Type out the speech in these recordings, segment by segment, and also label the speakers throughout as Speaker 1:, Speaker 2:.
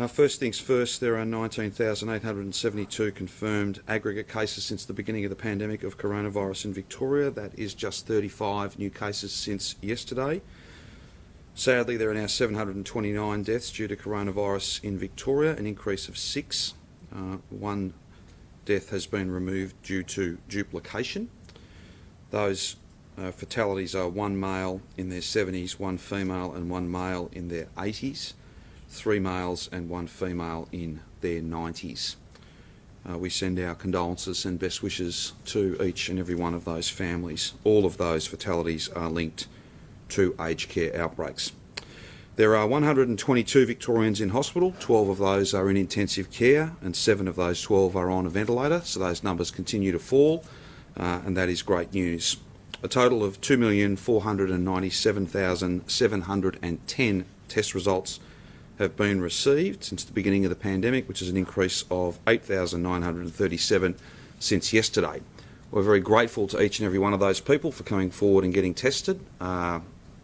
Speaker 1: First things first, there are 19,872 confirmed aggregate cases since the beginning of the pandemic of coronavirus in Victoria. That is just 35 new cases since yesterday. Sadly, there are now 729 deaths due to coronavirus in Victoria, an increase of 6. One death has been removed due to duplication. Those fatalities are one male in their 70s, one female and one male in their 80s. 3 males and 1 female in their 90s. We send our condolences and best wishes to each and every one of those families. All of those fatalities are linked to aged care outbreaks. There are 122 Victorians in hospital. 12 of those are in intensive care and 7 of those 12 are on a ventilator, so those numbers continue to fall, and that is great news. A total of 2,497,710 test results have been received since the beginning of the pandemic, which is an increase of 8,937 since yesterday. We're very grateful to each and every one of those people for coming forward and getting tested.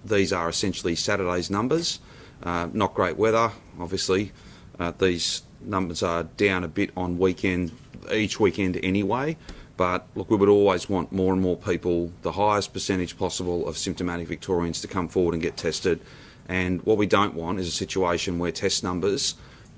Speaker 1: These are essentially Saturday's numbers. Not great weather, obviously. These numbers are down a bit on each weekend anyway, but look, we would always want more and more people, the highest percentage possible of symptomatic Victorians to come forward and get tested. And what we don't want is a situation where test numbers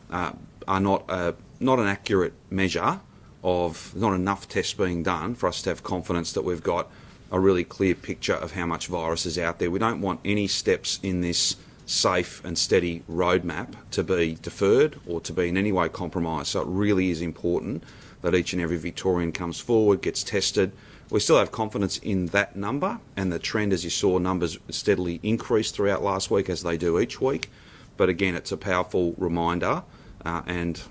Speaker 1: are not an accurate measure of, not enough tests being done for us to have confidence that we've got a really clear picture of how much virus is out there. We don't want any steps in this safe and steady roadmap to be deferred or to be in any way compromised. So it really is important that each and every Victorian comes forward, gets tested. We still have confidence in that number, and the trend, as you saw, numbers steadily increased throughout last week as they do each week. But again, it's a powerful reminder and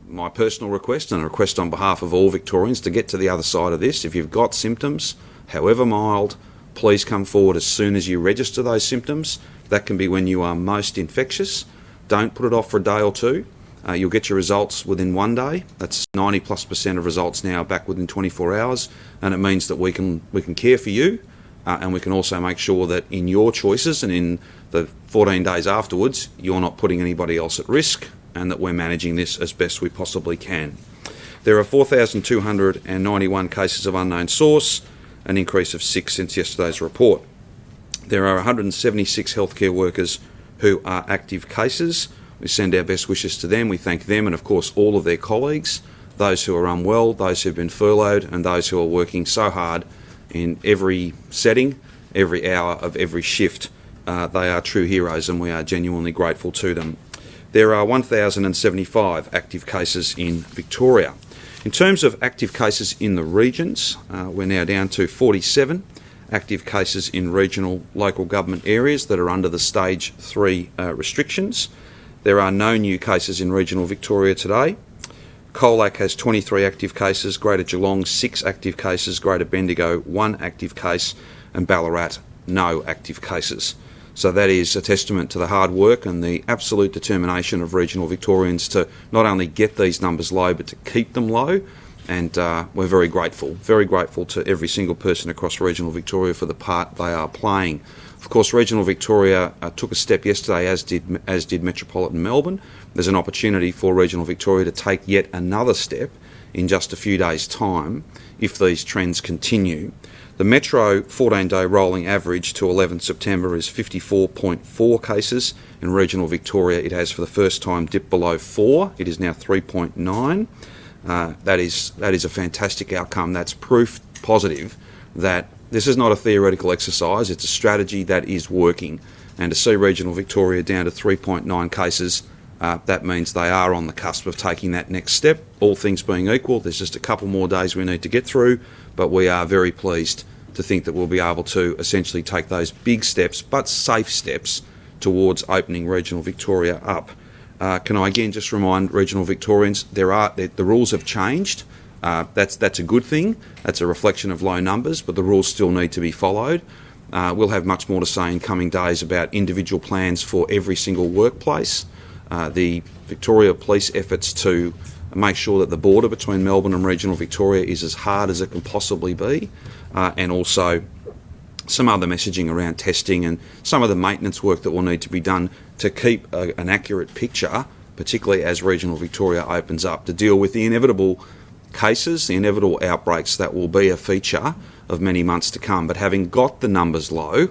Speaker 1: my personal request and a request on behalf of all Victorians to get to the other side of this. If you've got symptoms, however mild, please come forward as soon as you register those symptoms. That can be when you are most infectious. Don't put it off for a day or two. You'll get your results within 1 day. That's 90+% of results now back within 24 hours, and it means that we can care for you, and we can also make sure that in your choices and in the 14 days afterwards, you're not putting anybody else at risk, and that we're managing this as best we possibly can. There are 4,291 cases of unknown source, an increase of 6 since yesterday's report. There are 176 healthcare workers who are active cases. We send our best wishes to them. We thank them and, of course, all of their colleagues, those who are unwell, those who have been furloughed, and those who are working so hard in every setting, every hour of every shift. They are true heroes, and we are genuinely grateful to them. There are 1,075 active cases in Victoria. In terms of active cases in the regions, we're now down to 47 active cases in regional local government areas that are under the Stage 3 restrictions. There are no new cases in regional Victoria today. Colac has 23 active cases, Greater Geelong 6 active cases, Greater Bendigo 1 active case, and Ballarat no active cases. So that is a testament to the hard work and the absolute determination of regional Victorians to not only get these numbers low but to keep them low, and we're very grateful to every single person across regional Victoria for the part they are playing. Of course, regional Victoria took a step yesterday, as did metropolitan Melbourne. There's an opportunity for regional Victoria to take yet another step in just a few days' time if these trends continue. The Metro 14-day rolling average to 11 September is 54.4 cases. In regional Victoria, it has for the first time dipped below 4. It is now 3.9. That is a fantastic outcome. That's proof positive that this is not a theoretical exercise, it's a strategy that is working. And to see regional Victoria down to 3.9 cases, that means they are on the cusp of taking that next step. All things being equal, there's just a couple more days we need to get through, but we are very pleased to think that we'll be able to essentially take those big steps, but safe steps, towards opening regional Victoria up. Can I again just remind regional Victorians, the rules have changed. That's a good thing. That's a reflection of low numbers, but the rules still need to be followed. We'll have much more to say in coming days about individual plans for every single workplace. The Victoria Police efforts to make sure that the border between Melbourne and regional Victoria is as hard as it can possibly be, and also some other messaging around testing and some of the maintenance work that will need to be done to keep an accurate picture particularly as regional Victoria opens up, to deal with the inevitable cases, the inevitable outbreaks that will be a feature of many months to come. But having got the numbers low,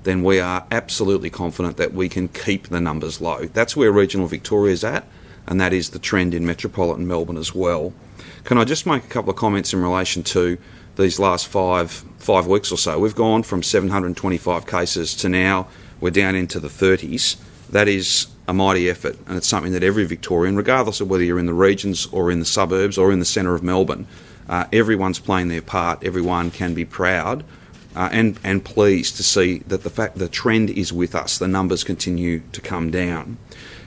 Speaker 1: then we are absolutely confident that we can keep the numbers low. That's where regional Victoria is at, and that is the trend in metropolitan Melbourne as well. Can I just make a couple of comments in relation to these last five weeks or so? We've gone from 725 cases to now we're down into the 30s. That is a mighty effort, and it's something that every Victorian, regardless of whether you're in the regions or in the suburbs or in the centre of Melbourne, everyone's playing their part. Everyone can be proud and pleased to see that the trend is with us. The numbers continue to come down.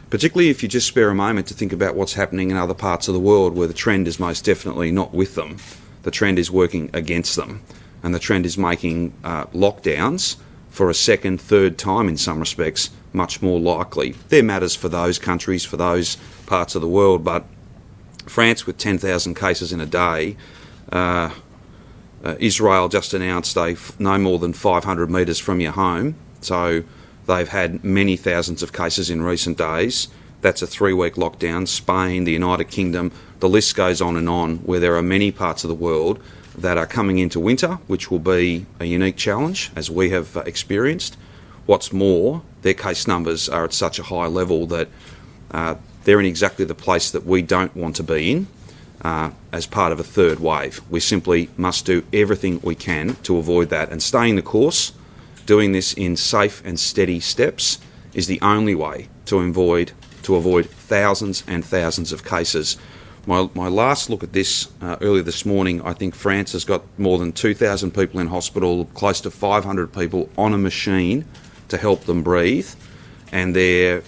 Speaker 1: Particularly if you just spare a moment to think about what's happening in other parts of the world where the trend is most definitely not with them. The trend is working against them, and the trend is making lockdowns for a second, third time in some respects much more likely. There matters for those countries, for those parts of the world, but France with 10,000 cases in a day, Israel just announced no more than 500 metres from your home, so they've had many thousands of cases in recent days. That's a 3-week lockdown. Spain, the United Kingdom, the list goes on, where there are many parts of the world that are coming into winter, which will be a unique challenge, as we have experienced. What's more, their case numbers are at such a high level that they're in exactly the place that we don't want to be in as part of a third wave. We simply must do everything we can to avoid that, and staying the course, doing this in safe and steady steps, is the only way to avoid thousands and thousands of cases. My last look at this earlier this morning, I think France has got more than 2,000 people in hospital, close to 500 people on a machine to help them breathe, and their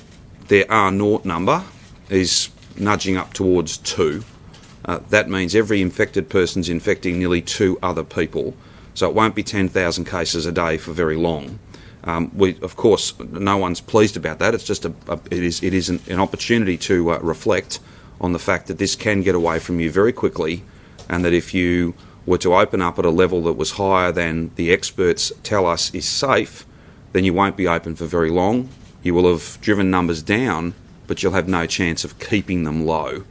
Speaker 1: R0 number is nudging up towards 2. That means every infected person's infecting nearly 2 other people, so it won't be 10,000 cases a day for very long. Of course, no one's pleased about that. It's just it is an opportunity to reflect on the fact that this can get away from you very quickly, and that if you were to open up at a level that was higher than the experts tell us is safe, then you won't be open for very long. You will have driven numbers down, but you'll have no chance of keeping them low.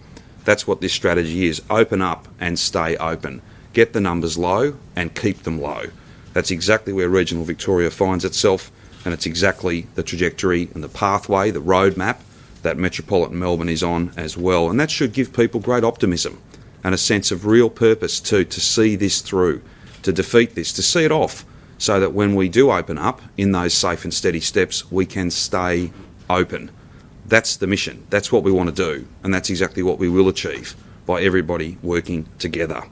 Speaker 1: That's what this strategy is. Open up and stay open. Get the numbers low and keep them low. That's exactly where regional Victoria finds itself, and it's exactly the trajectory and the pathway, the roadmap that metropolitan Melbourne is on as well. And that should give people great optimism and a sense of real purpose to see this through, to defeat this, to see it off, so that when we do open up in those safe and steady steps, we can stay open. That's the mission. That's what we want to do, and that's exactly what we will achieve by everybody working together.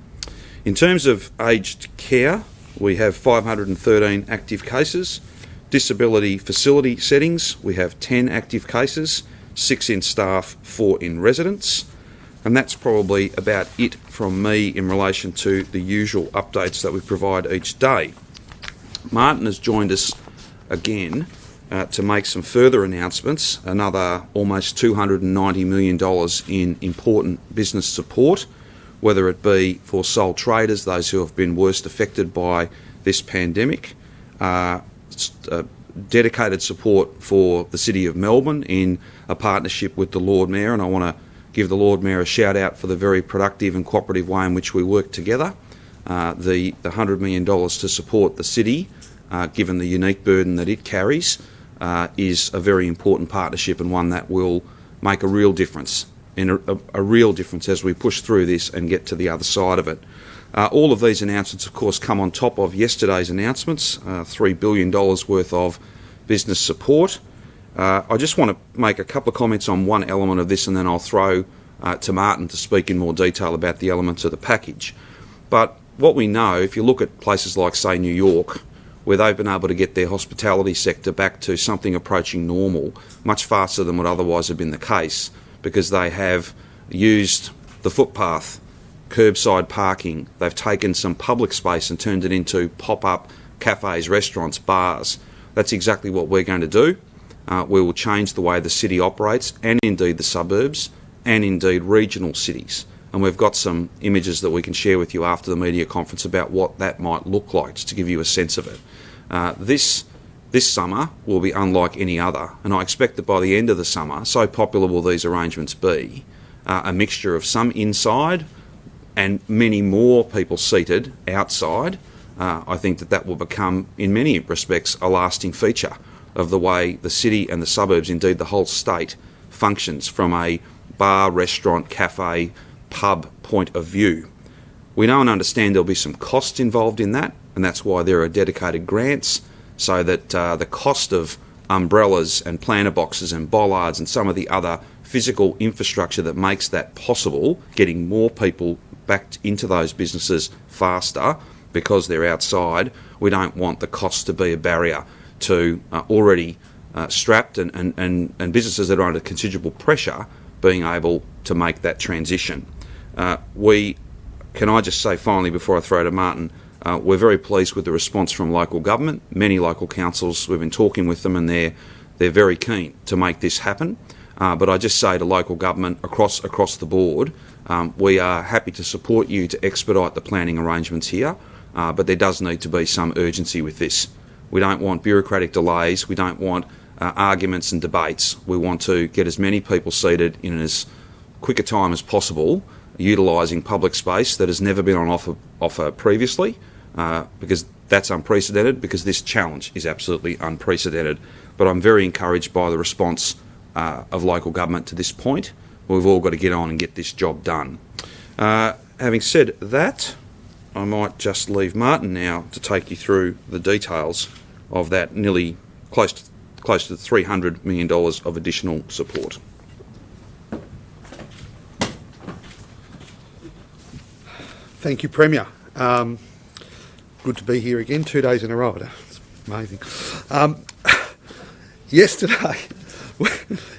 Speaker 1: In terms of aged care, we have 513 active cases. Disability facility settings, we have 10 active cases, 6 in staff, 4 in residents. And that's probably about it from me in relation to the usual updates that we provide each day. Martin has joined us again to make some further announcements, another almost $290 million in important business support, whether it be for sole traders, those who have been worst affected by this pandemic, dedicated support for the City of Melbourne in a partnership with the Lord Mayor, and I want to give the Lord Mayor a shout out for the very productive and cooperative way in which we work together. The $100 million to support the city, given the unique burden that it carries, is a very important partnership, and one that will make a real difference, a real difference as we push through this and get to the other side of it. All of these announcements, of course, come on top of yesterday's announcements, $3 billion worth of business support. I just want to make a couple of comments on one element of this, and then I'll throw to Martin to speak in more detail about the elements of the package. But what we know, if you look at places like, say, New York, where they've been able to get their hospitality sector back to something approaching normal much faster than would otherwise have been the case, because they have used the footpath, curbside parking, they've taken some public space and turned it into pop-up cafes, restaurants, bars. That's exactly what we're going to do. We will change the way the city operates, and indeed the suburbs, and indeed regional cities. And we've got some images that we can share with you after the media conference about what that might look like, just to give you a sense of it. This this summer will be unlike any other, and I expect that by the end of the summer, so popular will these arrangements be, a mixture of some inside and many more people seated outside. I think that will become, in many respects, a lasting feature of the way the city and the suburbs, indeed the whole state, functions from a bar, restaurant, cafe, pub point of view. We know and understand there'll be some costs involved in that, and that's why there are dedicated grants, so that the cost of umbrellas and planter boxes and bollards and some of the other physical infrastructure that makes that possible, getting more people back into those businesses faster because they're outside, we don't want the cost to be a barrier to already strapped and businesses that are under considerable pressure being able to make that transition. Can I just say finally before I throw to Martin, we're very pleased with the response from local government. Many local councils, we've been talking with them, and they're very keen to make this happen. But I just say to local government across the board, we are happy to support you to expedite the planning arrangements here, but there does need to be some urgency with this. We don't want bureaucratic delays. We don't want arguments and debates. We want to get as many people seated in as quick a time as possible, utilising public space that has never been on offer previously, because that's unprecedented, because this challenge is absolutely unprecedented. But I'm very encouraged by the response of local government to this point. We've all got to get on and get this job done. Having said that, I might just leave Martin now to take you through the details of that nearly close to $300 million of additional support.
Speaker 2: Thank you, Premier. Good to be here again, 2 days in a row. It's amazing.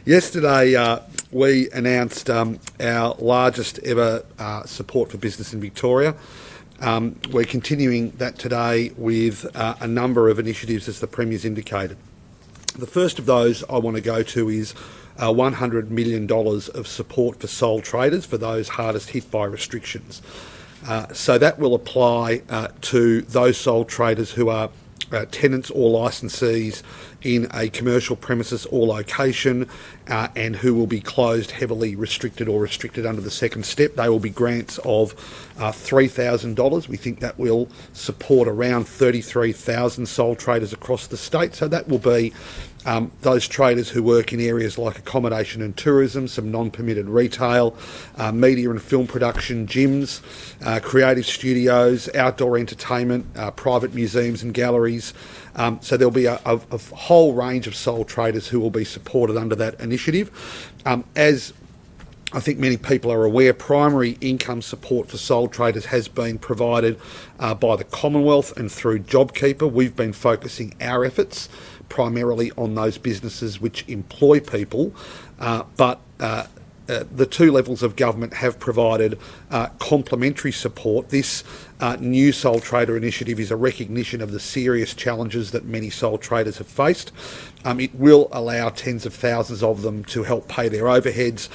Speaker 2: Yesterday, we announced our largest ever support for business in Victoria. We're continuing that today with a number of initiatives, as the Premier's indicated. The first of those I want to go to is $100 million of support for sole traders, for those hardest hit by restrictions. So that will apply to those sole traders who are tenants or licensees in a commercial premises or location and who will be closed, heavily restricted or restricted under the second step. They will be grants of $3,000. We think that will support around 33,000 sole traders across the state. So that will be those traders who work in areas like accommodation and tourism, some non-permitted retail, media and film production, gyms, creative studios, outdoor entertainment, private museums and galleries. So there'll be a whole range of sole traders who will be supported under that initiative. As I think many people are aware, primary income support for sole traders has been provided by the Commonwealth and through JobKeeper. We've been focusing our efforts primarily on those businesses which employ people, but the two levels of government have provided complementary support. This new sole trader initiative is a recognition of the serious challenges that many sole traders have faced. It will allow tens of thousands of them to help pay their overheads,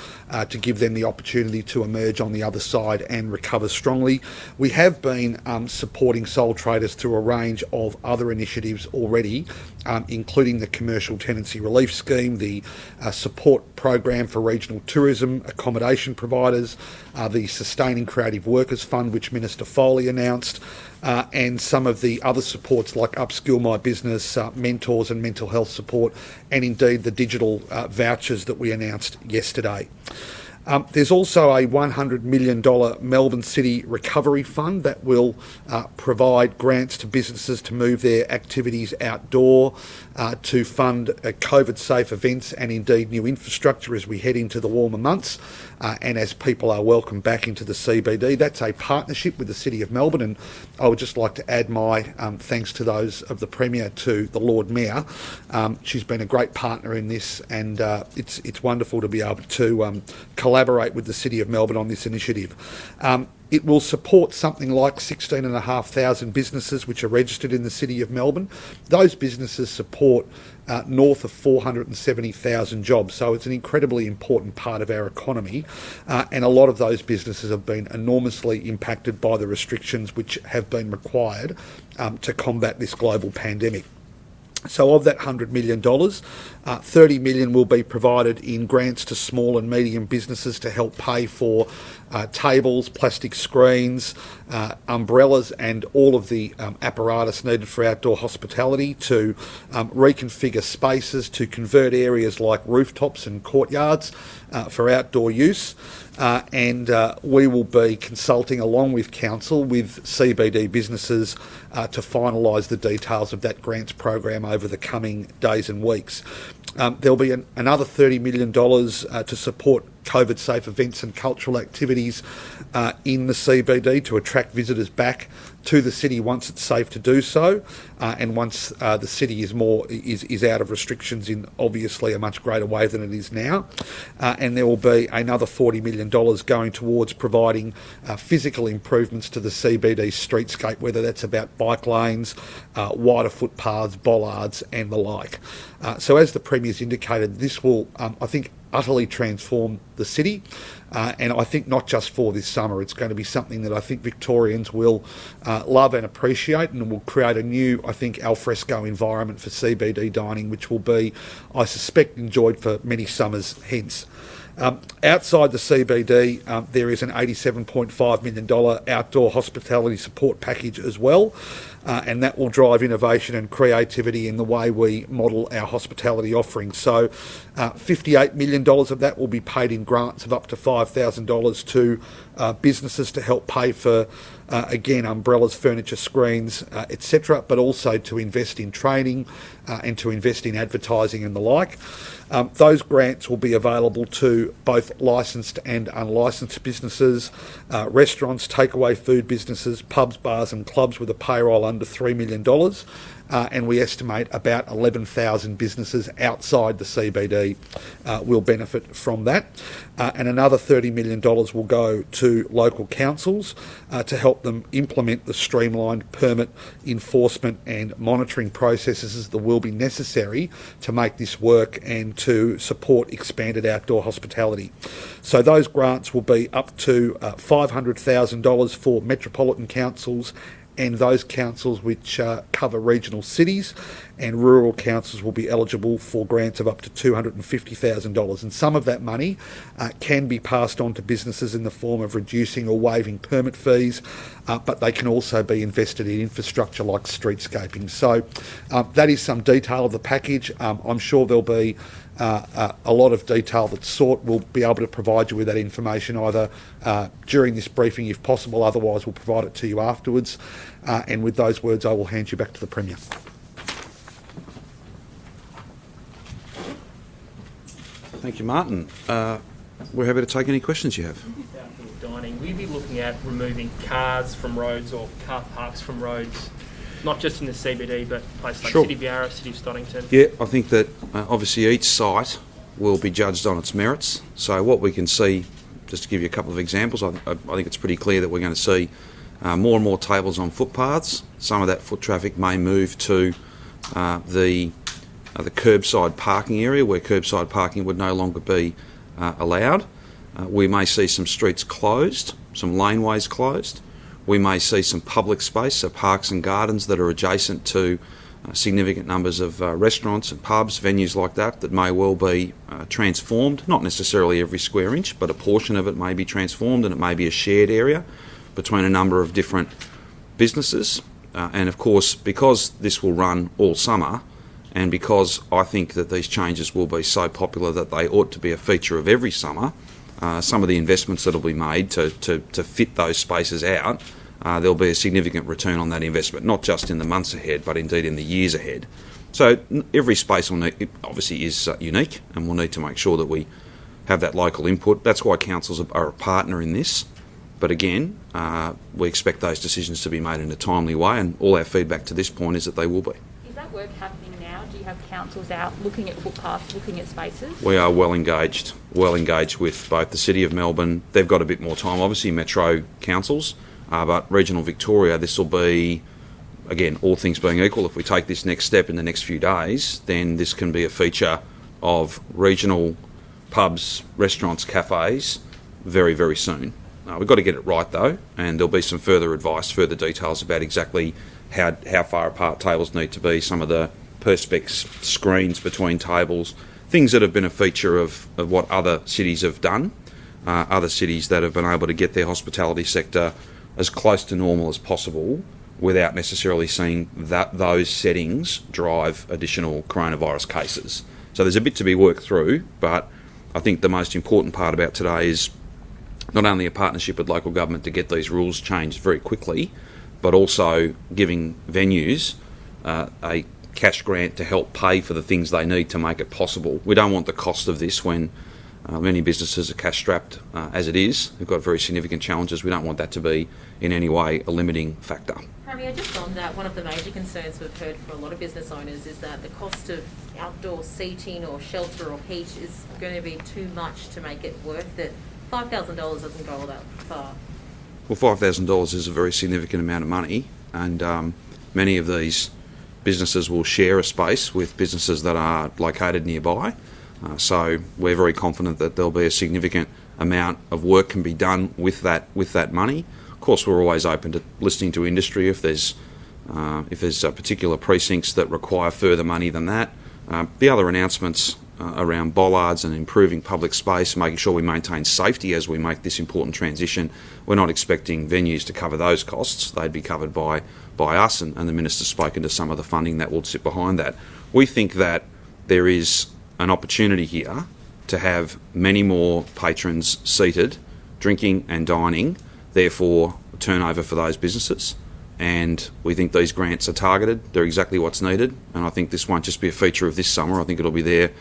Speaker 2: to give them the opportunity to emerge on the other side and recover strongly. We have been supporting sole traders through a range of other initiatives already, including the Commercial Tenancy Relief Scheme, the support program for regional tourism accommodation providers, the Sustaining Creative Workers Fund, which Minister Foley announced, and some of the other supports like Upskill My Business, mentors and mental health support, and indeed the digital vouchers that we announced yesterday. There's also a $100 million Melbourne City Recovery Fund that will provide grants to businesses to move their activities outdoor, to fund COVID-safe events and indeed new infrastructure as we head into the warmer months and as people are welcomed back into the CBD. That's a partnership with the City of Melbourne, and I would just like to add my thanks to those of the Premier to the Lord Mayor. She's been a great partner in this, and it's wonderful to be able to collaborate with the City of Melbourne on this initiative. It will support something like 16,500 businesses which are registered in the City of Melbourne. Those businesses support north of 470,000 jobs, so it's an incredibly important part of our economy, and a lot of those businesses have been enormously impacted by the restrictions which have been required to combat this global pandemic. So of that $100 million, $30 million will be provided in grants to small and medium businesses to help pay for tables, plastic screens, umbrellas and all of the apparatus needed for outdoor hospitality, to reconfigure spaces, to convert areas like rooftops and courtyards for outdoor use. And we will be consulting along with council with CBD businesses to finalise the details of that grants program over the coming days and weeks. There'll be another $30 million to support COVID-safe events and cultural activities in the CBD to attract visitors back to the city once it's safe to do so, and once the city is out of restrictions in obviously a much greater way than it is now. And there will be another $40 million going towards providing physical improvements to the CBD streetscape, whether that's about bike lanes, wider footpaths, bollards and the like. So as the Premier's indicated, this will, I think, utterly transform the city, and I think not just for this summer. It's going to be something that I think Victorians will love and appreciate, and will create a new, I think, alfresco environment for CBD dining, which will be, I suspect, enjoyed for many summers hence. Outside the CBD, there is an $87.5 million outdoor hospitality support package as well, and that will drive innovation and creativity in the way we model our hospitality offerings. So $58 million of that will be paid in grants of up to $5,000 to businesses to help pay for, again, umbrellas, furniture, screens, etc., but also to invest in training and to invest in advertising and the like. Those grants will be available to both licensed and unlicensed businesses, restaurants, takeaway food businesses, pubs, bars and clubs with a payroll under $3 million. And we estimate about 11,000 businesses outside the CBD will benefit from that. And another $30 million will go to local councils to help them implement the streamlined permit enforcement and monitoring processes that will be necessary to make this work and to support expanded outdoor hospitality. So those grants will be up to $500,000 for metropolitan councils and those councils which cover regional cities, and rural councils will be eligible for grants of up to $250,000. And some of that money can be passed on to businesses in the form of reducing or waiving permit fees, but they can also be invested in infrastructure like streetscaping. So that is some detail of the package. I'm sure there'll be a lot of detail that's sought. We'll be able to provide you with that information either during this briefing if possible, otherwise we'll provide it to you afterwards. And with those words I will hand you back to the Premier.
Speaker 1: Thank you, Martin. We're happy to take any questions you have.
Speaker 3: Outdoor dining, will you be looking at removing cars from roads or car parks from roads, not just in the CBD but places like
Speaker 1: Sure.
Speaker 3: City of Yarra, City of Stonington?
Speaker 1: Yeah, I think that obviously each site will be judged on its merits. So what we can see, just to give you a couple of examples, I think it's pretty clear that we're going to see more and more tables on footpaths. Some of that foot traffic may move to the curbside parking area, where curbside parking would no longer be allowed. We may see some streets closed, some laneways closed. We may see some public space, so parks and gardens that are adjacent to significant numbers of restaurants and pubs, venues like that, that may well be transformed. Not necessarily every square inch, but a portion of it may be transformed, and it may be a shared area between a number of different businesses. And of course, because this will run all summer, and because I think that these changes will be so popular that they ought to be a feature of every summer, some of the investments that will be made to fit those spaces out, there'll be a significant return on that investment, not just in the months ahead, but indeed in the years ahead. So every space obviously is unique, and we'll need to make sure that we have that local input. That's why councils are a partner in this. But again, we expect those decisions to be made in a timely way, and all our feedback to this point is that they will be.
Speaker 4: Is that work happening now? Do you have councils out looking at footpaths, looking at spaces?
Speaker 1: We are well engaged with both the City of Melbourne. They've got a bit more time, obviously, metro councils, but regional Victoria, this will be, again, all things being equal, if we take this next step in the next few days, then this can be a feature of regional pubs, restaurants, cafes very, very soon. We've got to get it right though, and there'll be some further advice, further details about exactly how far apart tables need to be, some of the perspex screens between tables, things that have been a feature of what other cities have done, other cities that have been able to get their hospitality sector as close to normal as possible without necessarily seeing those settings drive additional coronavirus cases. So there's a bit to be worked through, but I think the most important part about today is not only a partnership with local government to get these rules changed very quickly, but also giving venues a cash grant to help pay for the things they need to make it possible. We don't want the cost of this when many businesses are cash strapped as it is. They've got very significant challenges. We don't want that to be in any way a limiting factor.
Speaker 5: Premier, just on that, one of the major concerns we've heard from a lot of business owners is that the cost of outdoor seating or shelter or heat is going to be too much to make it worth it. $5,000 doesn't go all that far.
Speaker 1: Well, $5,000 is a very significant amount of money, and many of these businesses will share a space with businesses that are located nearby. So we're very confident that there'll be a significant amount of work can be done with that money. Of course, we're always open to listening to industry if there's particular precincts that require further money than that. The other announcements around bollards and improving public space, making sure we maintain safety as we make this important transition. We're not expecting venues to cover those costs. They'd be covered by us, and the Minister's spoken to some of the funding that will sit behind that. We think that there is an opportunity here to have many more patrons seated, drinking and dining, therefore turnover for those businesses. And we think these grants are targeted. They're exactly what's needed, and I think this won't just be a feature of this summer. I think it'll be there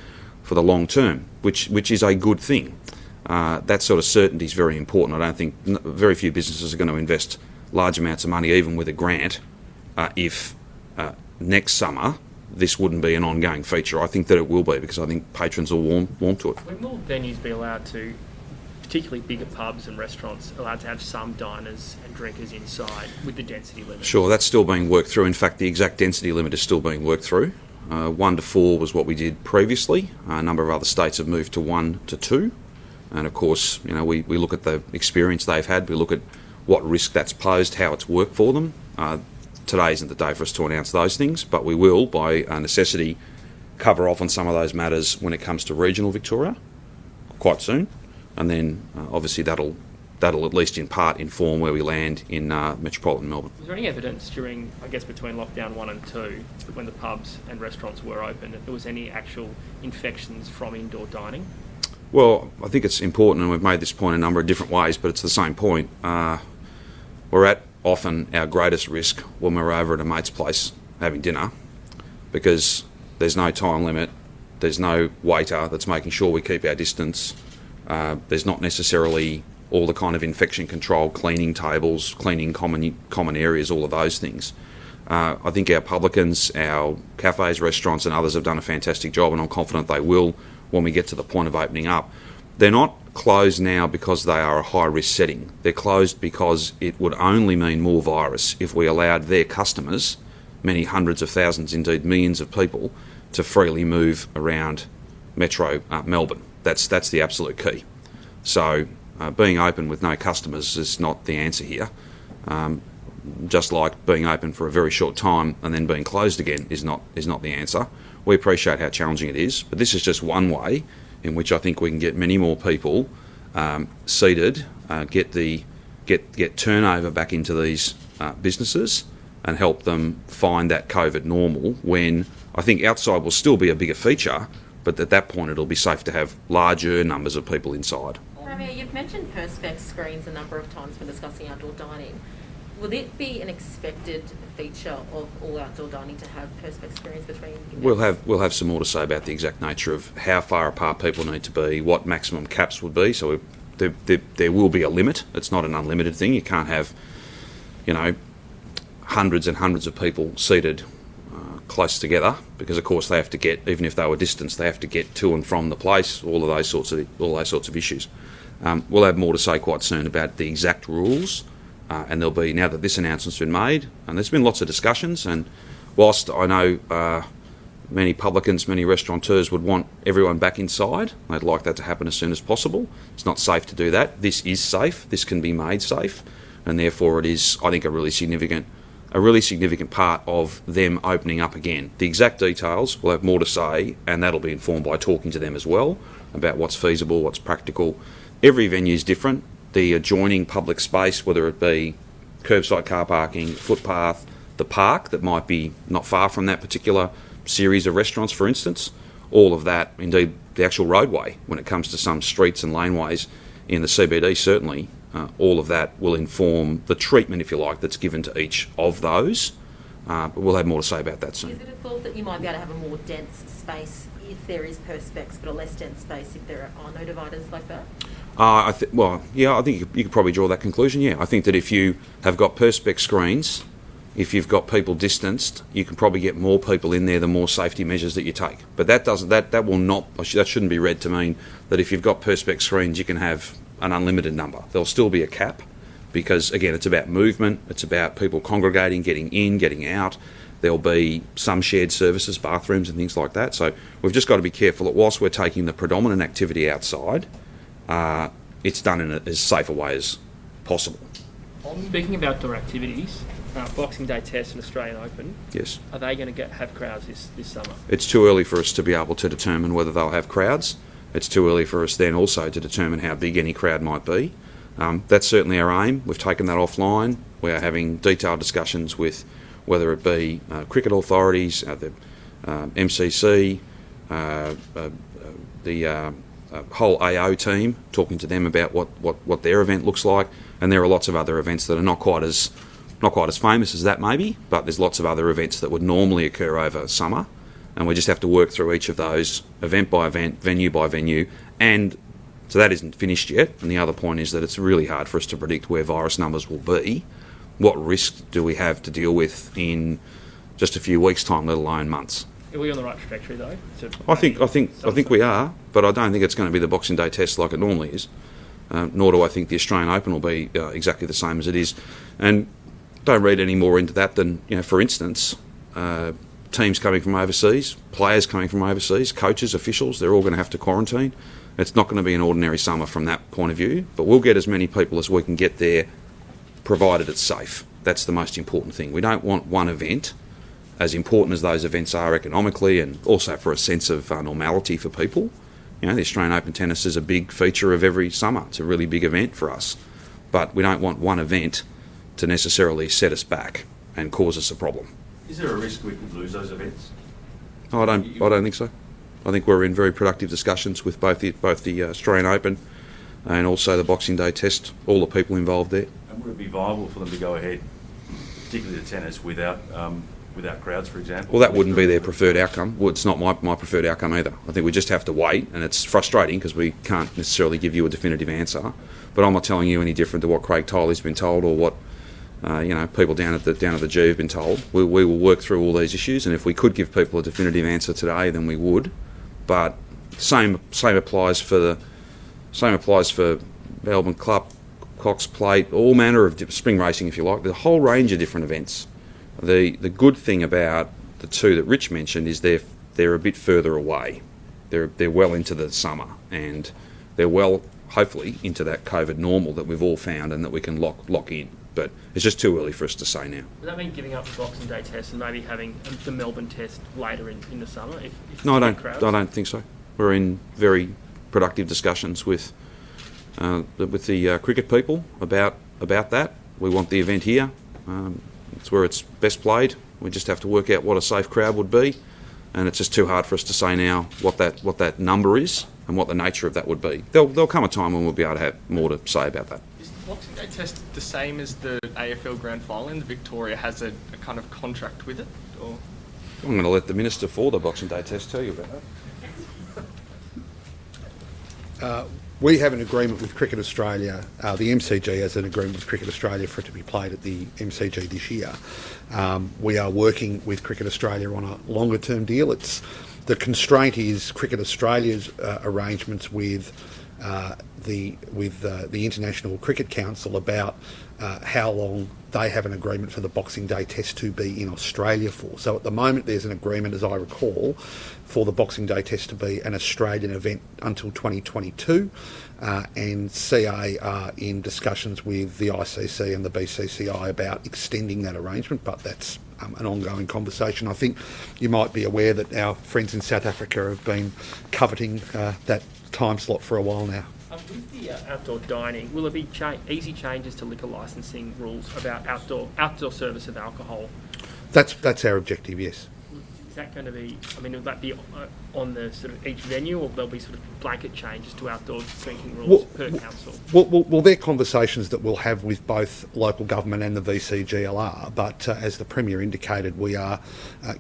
Speaker 1: for the long term, which is a good thing. That sort of certainty is very important. I don't think very few businesses are going to invest large amounts of money, even with a grant, if next summer this wouldn't be an ongoing feature. I think that it will be, because I think patrons will warm to it.
Speaker 3: When will venues be allowed to, particularly bigger pubs and restaurants, allowed to have some diners and drinkers inside with the density limit?
Speaker 1: Sure, that's still being worked through. In fact, the exact density limit is still being worked through. 1 to 4 was what we did previously. A number of other states have moved to 1 to 2. And of course, we look at the experience they've had, we look at what risk that's posed, how it's worked for them. Today isn't the day for us to announce those things, but we will, by necessity, cover off on some of those matters when it comes to regional Victoria quite soon. And then obviously that'll at least in part inform where we land in metropolitan Melbourne.
Speaker 3: Was there any evidence during, I guess, between lockdown 1 and 2, when the pubs and restaurants were open, that there was any actual infections from indoor dining?
Speaker 1: Well, I think it's important, and we've made this point a number of different ways, but it's the same point. We're at often our greatest risk when we're over at a mate's place having dinner, because there's no time limit, there's no waiter that's making sure we keep our distance, there's not necessarily all the kind of infection control, cleaning tables, cleaning common areas, all of those things. I think our publicans, our cafes, restaurants and others have done a fantastic job, and I'm confident they will when we get to the point of opening up. They're not closed now because they are a high-risk setting. They're closed because it would only mean more virus if we allowed their customers, many hundreds of thousands, indeed millions of people, to freely move around metro Melbourne. That's the absolute key. So being open with no customers is not the answer here. Just like being open for a very short time and then being closed again is not the answer. We appreciate how challenging it is, but this is just one way in which I think we can get many more people seated, get turnover back into these businesses, and help them find that COVID normal, when I think outside will still be a bigger feature, but at that point it'll be safe to have larger numbers of people inside.
Speaker 5: Premier, you've mentioned perspex screens a number of times when discussing outdoor dining. Will it be an expected feature of all outdoor dining to have perspex screens between events?
Speaker 1: We'll have some more to say about the exact nature of how far apart people need to be, what maximum caps would be. So there will be a limit. It's not an unlimited thing. You can't have, hundreds and hundreds of people seated close together, because of course they have to get, even if they were distanced, they have to get to and from the place. All those sorts of issues. We'll have more to say quite soon about the exact rules. And there'll be, now that this announcement's been made, and there's been lots of discussions, and whilst I know many publicans, many restaurateurs would want everyone back inside, they'd like that to happen as soon as possible. It's not safe to do that. This is safe. This can be made safe, and therefore it is, I think, a really significant a really significant part of them opening up again. The exact details, we'll have more to say, and that'll be informed by talking to them as well about what's feasible, what's practical. Every venue is different. The adjoining public space, whether it be curbside car parking, footpath, the park that might be not far from that particular series of restaurants, for instance, all of that, indeed the actual roadway, when it comes to some streets and laneways in the CBD, certainly, all of that will inform the treatment, if you like, that's given to each of those. But we'll have more to say about that soon.
Speaker 5: Is it a thought that you might be able to have a more dense space if there is perspex, but a less dense space if there are no dividers like that?
Speaker 1: I think you could probably draw that conclusion, yeah. I think that if you have got perspex screens, if you've got people distanced, you can probably get more people in there the more safety measures that you take. But that shouldn't be read to mean that if you've got perspex screens, you can have an unlimited number. There'll still be a cap because, again, it's about movement, it's about people congregating, getting in, getting out. There'll be some shared services, bathrooms and things like that. So we've just got to be careful that whilst we're taking the predominant activity outside, it's done in as safe a way as possible.
Speaker 3: Speaking of outdoor activities, Boxing Day Test and Australian Open,
Speaker 1: Yes.
Speaker 3: are they going to have crowds this summer?
Speaker 1: It's too early for us to be able to determine whether they'll have crowds. It's too early for us then also to determine how big any crowd might be. That's certainly our aim. We've taken that offline. We are having detailed discussions with whether it be cricket authorities, the MCC, the whole AO team, talking to them about what their event looks like. And there are lots of other events that are not quite as famous as that maybe, but there's lots of other events that would normally occur over summer, and we just have to work through each of those event by event, venue by venue, and so that isn't finished yet. And the other point is that it's really hard for us to predict where virus numbers will be. What risk do we have to deal with in just a few weeks' time, let alone months?
Speaker 3: Are we on the right trajectory though?
Speaker 1: I think we are, but I don't think it's going to be the Boxing Day Test like it normally is. Nor do I think the Australian Open will be exactly the same as it is. And don't read any more into that than, for instance, teams coming from overseas, players coming from overseas, coaches, officials, they're all going to have to quarantine. It's not going to be an ordinary summer from that point of view, but we'll get as many people as we can get there, provided it's safe. That's the most important thing. We don't want one event, as important as those events are economically and also for a sense of normality for people. The Australian Open Tennis is a big feature of every summer. It's a really big event for us. But we don't want one event to necessarily set us back and cause us a problem.
Speaker 6: Is there a risk we could lose those events?
Speaker 1: I don't think so. I think we're in very productive discussions with both the Australian Open and also the Boxing Day Test, all the people involved there.
Speaker 6: And would it be viable for them to go ahead, particularly the tennis, without crowds, for example?
Speaker 1: Well, that wouldn't be their preferred outcome. Well, it's not my preferred outcome either. I think we just have to wait, and it's frustrating because we can't necessarily give you a definitive answer. But I'm not telling you any different to what Craig Tiley's been told or what people down at the G have been told. We will work through all these issues, and if we could give people a definitive answer today, then we would. But same applies for Melbourne Club, Cox Plate, all manner of spring racing, if you like. There's a whole range of different events. The good thing about the two that Rich mentioned is they're a bit further away. They're well into the summer, and they're well, hopefully, into that COVID normal that we've all found and that we can lock in. But it's just too early for us to say now.
Speaker 3: Does that mean giving up the Boxing Day Test and maybe having the Melbourne Test later in the summer?
Speaker 1: No, I don't think so. We're in very productive discussions with the cricket people about that. We want the event here. It's where it's best played. We just have to work out what a safe crowd would be, and it's just too hard for us to say now what that number is and what the nature of that would be. There'll come a time when we'll be able to have more to say about that.
Speaker 7: Is the Boxing Day Test the same as the AFL Grand Final? And Victoria has a kind of contract with it, or?
Speaker 1: I'm going to let the Minister for the Boxing Day Test tell you about that.
Speaker 2: We have an agreement with Cricket Australia. The MCG has an agreement with Cricket Australia for it to be played at the MCG this year. We are working with Cricket Australia on a longer-term deal. The constraint is Cricket Australia's arrangements with the International Cricket Council about how long they have an agreement for the Boxing Day Test to be in Australia for. So at the moment there's an agreement, as I recall, for the Boxing Day Test to be an Australian event until 2022, and CA are in discussions with the ICC and the BCCI about extending that arrangement, but that's an ongoing conversation. I think you might be aware that our friends in South Africa have been coveting that time slot for a while now.
Speaker 3: With the outdoor dining, will there be easy changes to liquor licensing rules about outdoor service of alcohol?
Speaker 2: That's our objective, yes.
Speaker 3: Is that going to be, I mean, will that be on the sort of each venue, or there'll be sort of blanket changes to outdoor drinking rules per council?
Speaker 2: Well, they're conversations that we'll have with both local government and the VCGLR, but as the Premier indicated, we are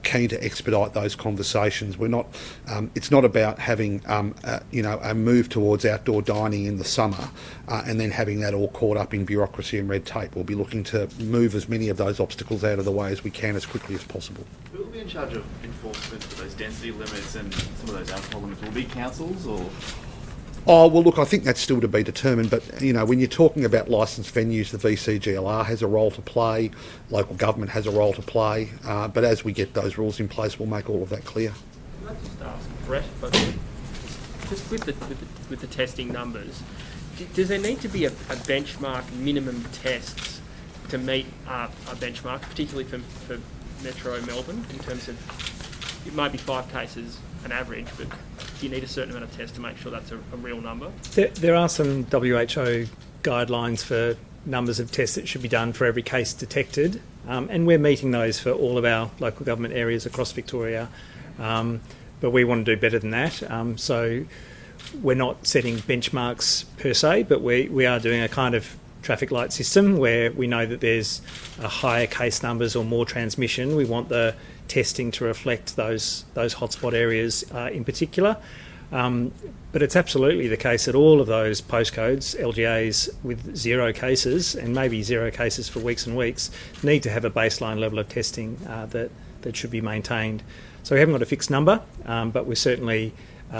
Speaker 2: keen to expedite those conversations. We're not, it's not about having, a move towards outdoor dining in the summer and then having that all caught up in bureaucracy and red tape. We'll be looking to move as many of those obstacles out of the way as we can as quickly as possible.
Speaker 8: Who will be in charge of enforcement for those density limits and some of those alcohol limits? Will it be councils or...?
Speaker 2: Oh, well, look, I think that's still to be determined, but, when you're talking about licensed venues, the VCGLR has a role to play, local government has a role to play, but as we get those rules in place, we'll make all of that clear.
Speaker 3: Can I just ask Brett, just with the testing numbers, does there need to be a benchmark minimum tests to meet a benchmark, particularly for Metro Melbourne, in terms of, it might be 5 cases an average, but do you need a certain amount of tests to make sure that's a real number?
Speaker 9: There are some WHO guidelines for numbers of tests that should be done for every case detected, and we're meeting those for all of our local government areas across Victoria, but we want to do better than that. So we're not setting benchmarks per se, but we are doing a kind of traffic light system where we know that there's a higher case numbers or more transmission. We want the testing to reflect those hotspot areas in particular. But it's absolutely the case that all of those postcodes, LGAs with 0 cases, and maybe 0 cases for weeks and weeks, need to have a baseline level of testing that should be maintained. So we haven't got a fixed number, but we're certainly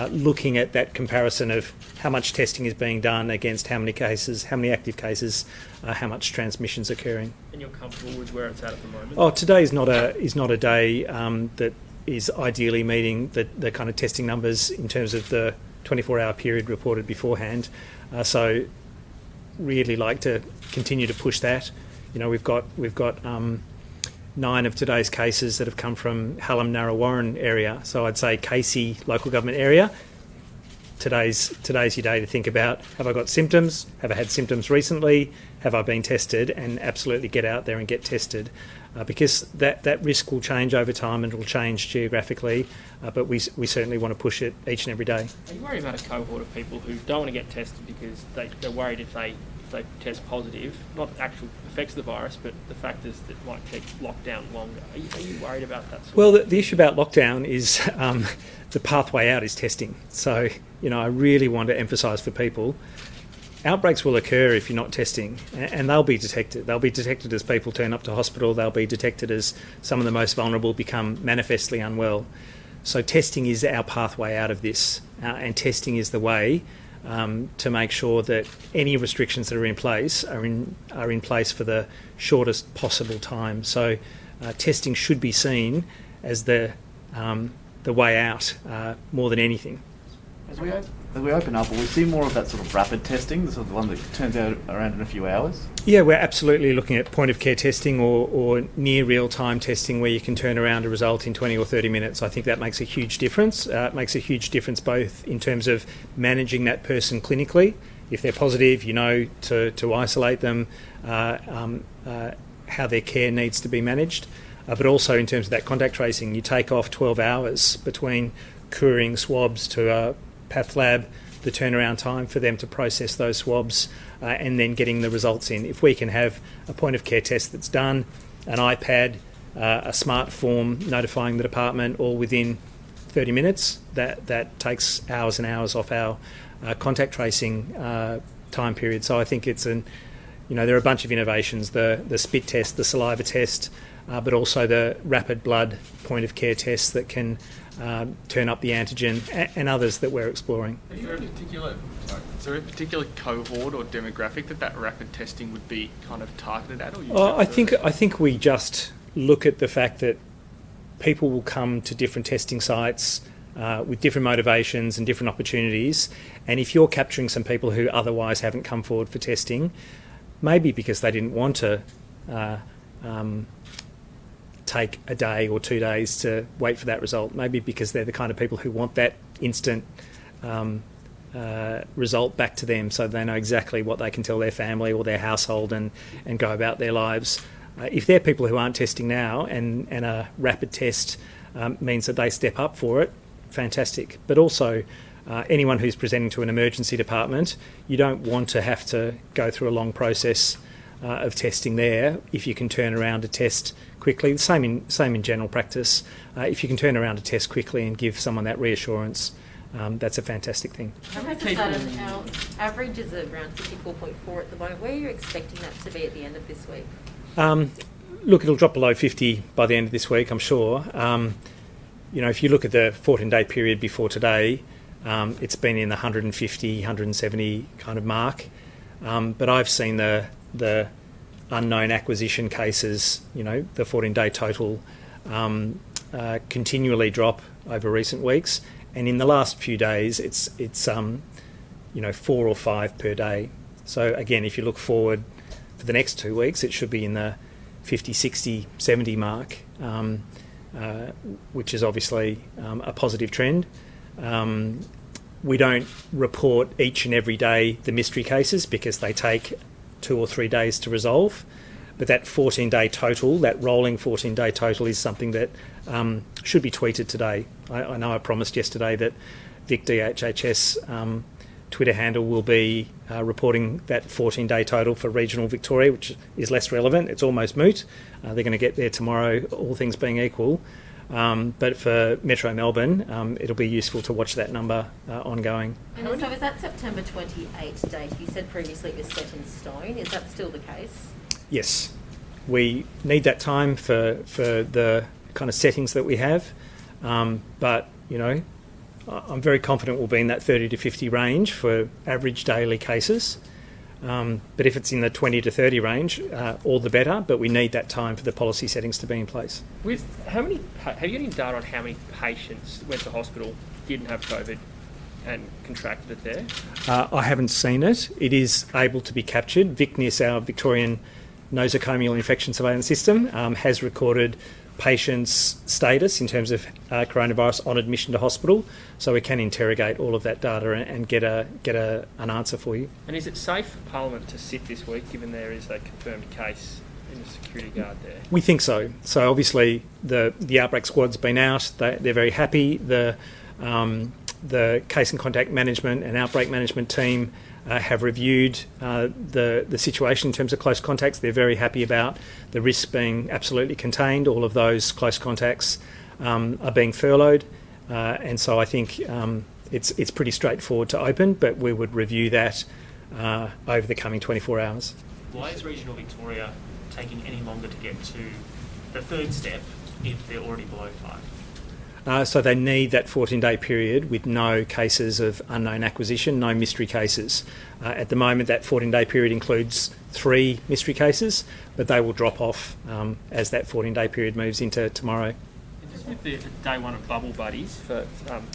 Speaker 9: looking at that comparison of how much testing is being done against how many cases, how many active cases, how much transmission's occurring. And
Speaker 3: you're comfortable with where it's at the moment?
Speaker 9: Oh, today is not a day that is ideally meeting the kind of testing numbers in terms of the 24-hour period reported beforehand. So really like to continue to push that. We've got 9 of today's cases that have come from Hallam Narrawarren area. So I'd say Casey local government area. Today's your day to think about, have I got symptoms? Have I had symptoms recently? Have I been tested? And absolutely get out there and get tested. Because that risk will change over time and it will change geographically, but we certainly want to push it each and every day.
Speaker 3: Are you worried about a cohort of people who don't want to get tested because they're worried if they test positive, not actual effects of the virus, but the fact is that it might keep lockdown longer? Are you worried about that?
Speaker 9: Well, the issue about lockdown is the pathway out is testing. So, I really want to emphasise for people, outbreaks will occur if you're not testing, and they'll be detected. They'll be detected as people turn up to hospital. They'll be detected as some of the most vulnerable become manifestly unwell. So testing is our pathway out of this, and testing is the way to make sure that any restrictions that are in place are in place for the shortest possible time. So testing should be seen as the way out more than anything.
Speaker 8: As we open up, will we see more of that sort of rapid testing, the sort of one that turns out around in a few hours?
Speaker 9: Yeah, we're absolutely looking at point-of-care testing or near real-time testing where you can turn around a result in 20 or 30 minutes. I think that makes a huge difference. It makes a huge difference both in terms of managing that person clinically. If they're positive, to isolate them, how their care needs to be managed. But also in terms of that contact tracing, you take off 12 hours between couriering swabs to a path lab, the turnaround time for them to process those swabs and then getting the results in. If we can have a point of care test that's done, an iPad, a smart form notifying the department all within 30 minutes, that takes hours and hours off our contact tracing time period. So I think it's there are a bunch of innovations, the spit test, the saliva test, but also the rapid blood point of care tests that can turn up the antigen, and others that we're exploring.
Speaker 7: Is there a particular cohort or demographic that rapid testing would be kind of targeted at? Or
Speaker 9: I think we just look at the fact that people will come to different testing sites with different motivations and different opportunities, and if you're capturing some people who otherwise haven't come forward for testing, maybe because they didn't want to take a day or 2 days to wait for that result, maybe because they're the kind of people who want that instant result back to them so they know exactly what they can tell their family or their household and go about their lives. If they're people who aren't testing now and a rapid test means that they step up for it, fantastic. But also anyone who's presenting to an emergency department, you don't want to have to go through a long process of testing there if you can turn around a test quickly. Same in general practice. If you can turn around a test quickly and give someone that reassurance, that's a fantastic thing.
Speaker 5: Our average is around 54.4 at the moment. Where are you expecting that to be at the end of this week?
Speaker 9: Look, it'll drop below 50 by the end of this week, I'm sure. If you look at the 14-day period before today, it's been in the 150, 170 kind of mark. But I've seen the unknown acquisition cases, the 14-day total, continually drop over recent weeks. And in the last few days, it's 4 or 5 per day. So again, if you look forward for the next 2 weeks, it should be in the 50, 60, 70 mark, which is obviously a positive trend. We don't report each and every day the mystery cases because they take 2 or 3 days to resolve. But that 14-day total, that rolling 14-day total, is something that should be tweeted today. I know I promised yesterday that Vic DHHS Twitter handle will be reporting that 14-day total for regional Victoria, which is less relevant. It's almost moot. They're going to get there tomorrow, all things being equal. But for Metro Melbourne, it'll be useful to watch that number ongoing.
Speaker 5: And so is that September 28 date? You said previously it was set in stone. Is that still the case?
Speaker 9: Yes. We need that time for the kind of settings that we have. But, I'm very confident we'll be in that 30 to 50 range for average daily cases. But if it's in the 20 to 30 range, all the better, but we need that time for the policy settings to be in place.
Speaker 3: Have you got any data on how many patients went to hospital, didn't have COVID and contracted it there?
Speaker 9: I haven't seen it. It is able to be captured. VicNIS, our Victorian nosocomial infection surveillance system, has recorded patients' status in terms of coronavirus on admission to hospital, so we can interrogate all of that data and get an answer for you.
Speaker 3: And is it safe for Parliament to sit this week, given there is a confirmed case in the security guard there?
Speaker 9: We think so. So obviously the outbreak squad's been out. They're very happy. The case and contact management and outbreak management team have reviewed the situation in terms of close contacts. They're very happy about the risks being absolutely contained. All of those close contacts are being furloughed, and so I think it's pretty straightforward to open, but we would review that over the coming 24 hours.
Speaker 10: Why is regional Victoria taking any longer to get to the third step if they're already below 5?
Speaker 9: So they need that 14-day period with no cases of unknown acquisition, no mystery cases. At the moment, that 14-day period includes 3 mystery cases, but they will drop off as that 14-day period moves into tomorrow.
Speaker 3: And just with the day one of bubble buddies for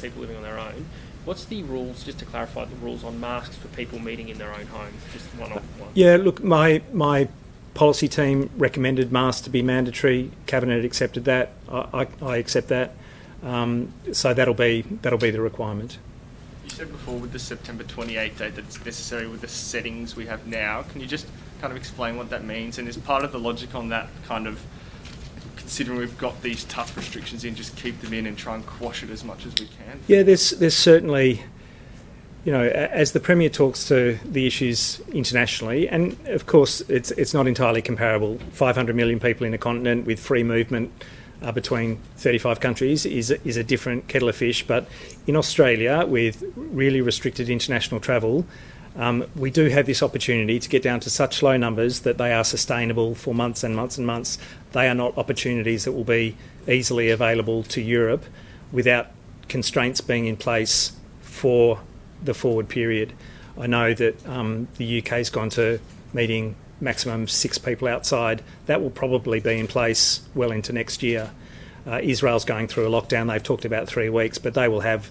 Speaker 3: people living on their own, what's the rules, just to clarify the rules on masks for people meeting in their own homes, just one-on-one?
Speaker 9: Yeah, look, my policy team recommended masks to be mandatory. Cabinet accepted that. I accept that. So that'll be the requirement.
Speaker 7: You said before with the September 28 date that it's necessary with the settings we have now. Can you just kind of explain what that means? And is part of the logic on that kind of, considering we've got these tough restrictions in, just keep them in and try and quash it as much as we can?
Speaker 9: Yeah, there's certainly, as the Premier talks to the issues internationally, and of course it's not entirely comparable. 500 million people in a continent with free movement between 35 countries is a different kettle of fish. But in Australia, with really restricted international travel, we do have this opportunity to get down to such low numbers that they are sustainable for months and months and months. They are not opportunities that will be easily available to Europe without constraints being in place for the forward period. I know that the UK's gone to meeting maximum 6 people outside. That will probably be in place well into next year. Israel's going through a lockdown. They've talked about 3 weeks, but they will have,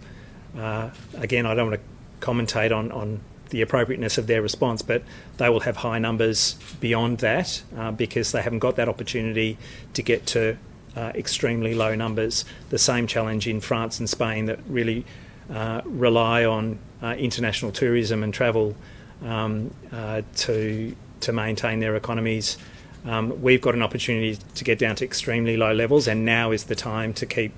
Speaker 9: again, I don't want to commentate on the appropriateness of their response, but they will have high numbers beyond that because they haven't got that opportunity to get to extremely low numbers. The same challenge in France and Spain that really rely on international tourism and travel to maintain their economies. We've got an opportunity to get down to extremely low levels, and now is the time to keep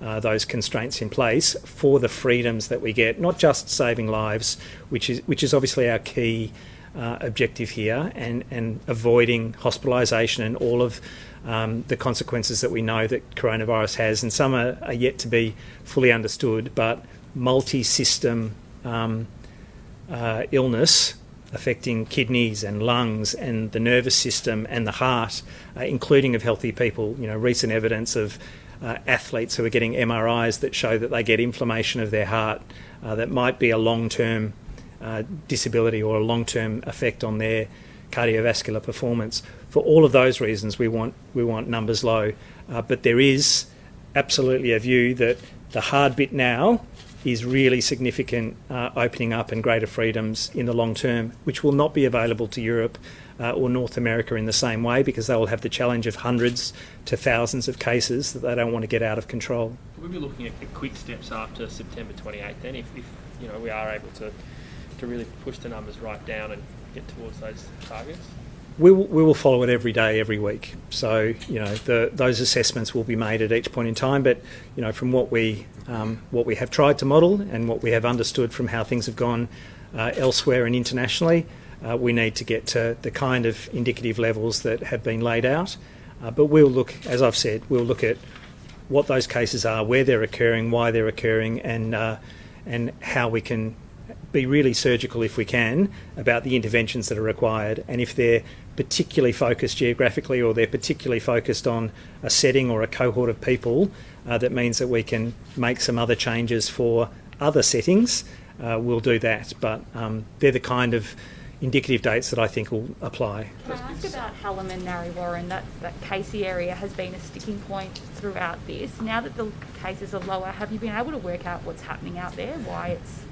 Speaker 9: those constraints in place for the freedoms that we get, not just saving lives, which is obviously our key objective here, and avoiding hospitalisation and all of the consequences that we know that coronavirus has, and some are yet to be fully understood, but multi-system illness affecting kidneys and lungs and the nervous system and the heart, including of healthy people. You know, recent evidence of athletes who are getting MRIs that show that they get inflammation of their heart that might be a long-term disability or a long-term effect on their cardiovascular performance. For all of those reasons, we want numbers low, but there is absolutely a view that the hard bit now is really significant opening up and greater freedoms in the long term, which will not be available to Europe or North America in the same way, because they will have the challenge of hundreds to thousands of cases that they don't want to get out of control.
Speaker 3: We'll be looking at quick steps after September 28th then, if we are able to really push the numbers right down and get towards those targets.
Speaker 9: We will follow it every day, every week. So those assessments will be made at each point in time. But from what we have tried to model and what we have understood from how things have gone elsewhere and internationally, we need to get to the kind of indicative levels that have been laid out. But we'll look, as I've said, we'll look at what those cases are, where they're occurring, why they're occurring, and how we can be really surgical, if we can, about the interventions that are required. And if they're particularly focused geographically, or they're particularly focused on a setting or a cohort of people, that means that we can make some other changes for other settings, we'll do that. But they're the kind of indicative dates that I think will apply.
Speaker 4: Can I ask about Hallam and Narre Warren? That Casey area has been a sticking point throughout this. Now that the cases are lower, have you been able to work out what's happening out there, why it's...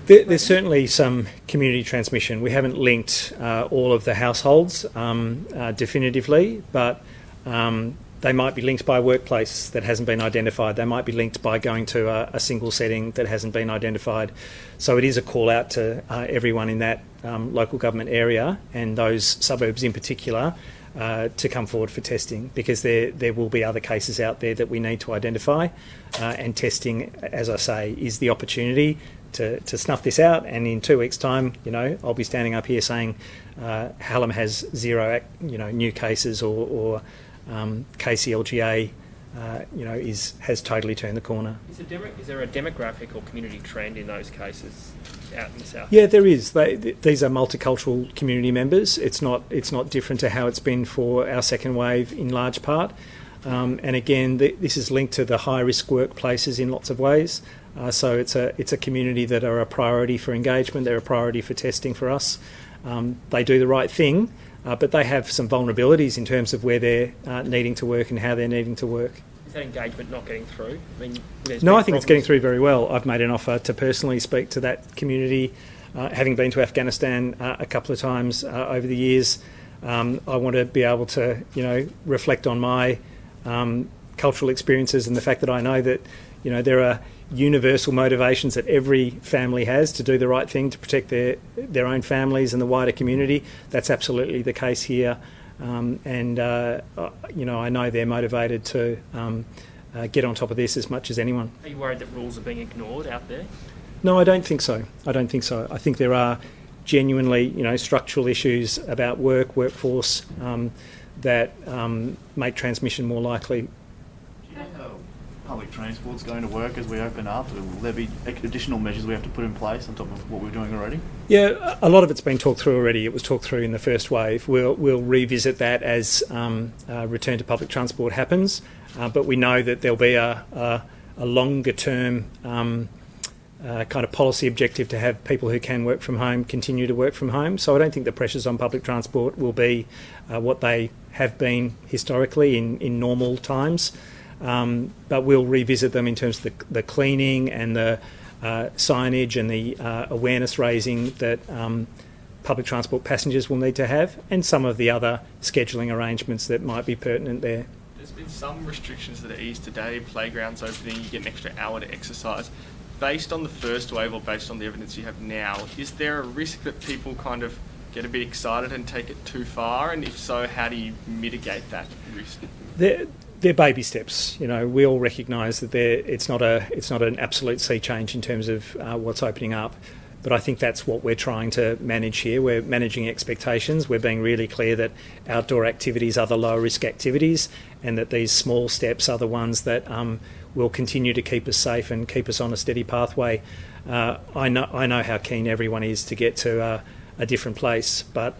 Speaker 9: There's certainly some community transmission. We haven't linked all of the households definitively, but they might be linked by a workplace that hasn't been identified. They might be linked by going to a single setting that hasn't been identified. So it is a call out to everyone in that local government area, and those suburbs in particular, to come forward for testing, because there will be other cases out there that we need to identify, and testing, as I say, is the opportunity to snuff this out. And in 2 weeks' time, I'll be standing up here saying Hallam has 0 new cases, or KCLGA has totally turned the corner.
Speaker 3: Is there a demographic or community trend in those cases out in the south?
Speaker 9: Yeah, there is. These are multicultural community members. It's not different to how it's been for our second wave in large part. And again, this is linked to the high-risk workplaces in lots of ways. So it's a community that are a priority for engagement. They're a priority for testing for us. They do the right thing, but they have some vulnerabilities in terms of where they're needing to work and how they're needing to work.
Speaker 3: Is that engagement not getting through?
Speaker 9: No, I think it's getting through very well. I've made an offer to personally speak to that community, having been to Afghanistan a couple of times over the years. I want to be able to, reflect on my cultural experiences and the fact that I know that, there are universal motivations that every family has to do the right thing to protect their own families and the wider community. That's absolutely the case here. I know they're motivated to get on top of this as much as anyone.
Speaker 3: Are you worried that rules are being ignored out there?
Speaker 9: No, I don't think so. I think there are genuinely, structural issues about workforce that make transmission more likely.
Speaker 8: Public transport's going to work as we open up? Will there be additional measures we have to put in place on top of what we're doing already?
Speaker 9: Yeah, a lot of it's been talked through already. It was talked through in the first wave. We'll revisit that as return to public transport happens, but we know that there'll be a longer term kind of policy objective to have people who can work from home continue to work from home. So I don't think the pressures on public transport will be what they have been historically in normal times. But we'll revisit them in terms of the cleaning and the signage and the awareness raising that public transport passengers will need to have, and some of the other scheduling arrangements that might be pertinent there.
Speaker 7: There's been some restrictions that are eased today, playgrounds opening, you get an extra hour to exercise. Based on the first wave or based on the evidence you have now, is there a risk that people kind of get a bit excited and take it too far? And if so, how do you mitigate that risk?
Speaker 9: They're baby steps. You know, we all recognise that it's not an absolute sea change in terms of what's opening up. But I think that's what we're trying to manage here. We're managing expectations. We're being really clear that outdoor activities are the lower risk activities, and that these small steps are the ones that will continue to keep us safe and keep us on a steady pathway. I know how keen everyone is to get to a different place, but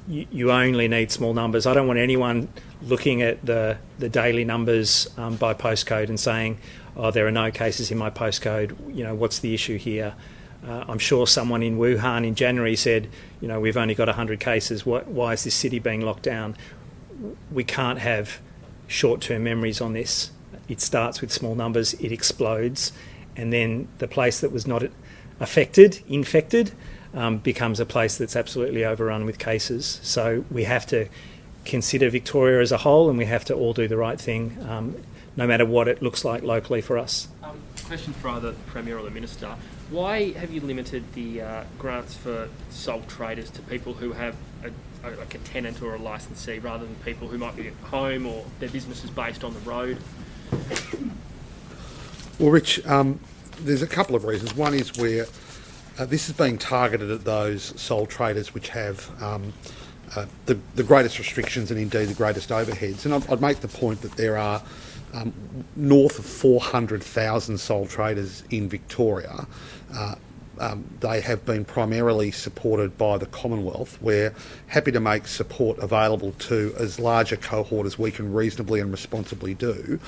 Speaker 9: you only need small numbers. I don't want anyone looking at the daily numbers by postcode and saying, oh, there are no cases in my postcode, you know, what's the issue here? I'm sure someone in Wuhan in January said, you know, we've only got 100 cases, why is this city being locked down? We can't have short-term memories on this. It starts with small numbers, it explodes, and then the place that was not infected, becomes a place that's absolutely overrun with cases. So we have to consider Victoria as a whole, and we have to all do the right thing, no matter what it looks like locally for us.
Speaker 3: Question for either the Premier or the Minister. Why have you limited the grants for sole traders to people who have like a tenant or a licensee, rather than people who might be at home or their business is based on the road?
Speaker 2: Well, Rich, there's a couple of reasons. One is where this is being targeted at those sole traders which have the greatest restrictions and indeed the greatest overheads. And I'd make the point that there are north of 400,000 sole traders in Victoria. They have been primarily supported by the Commonwealth. We're happy to make support available to as large a cohort as we can reasonably and responsibly do.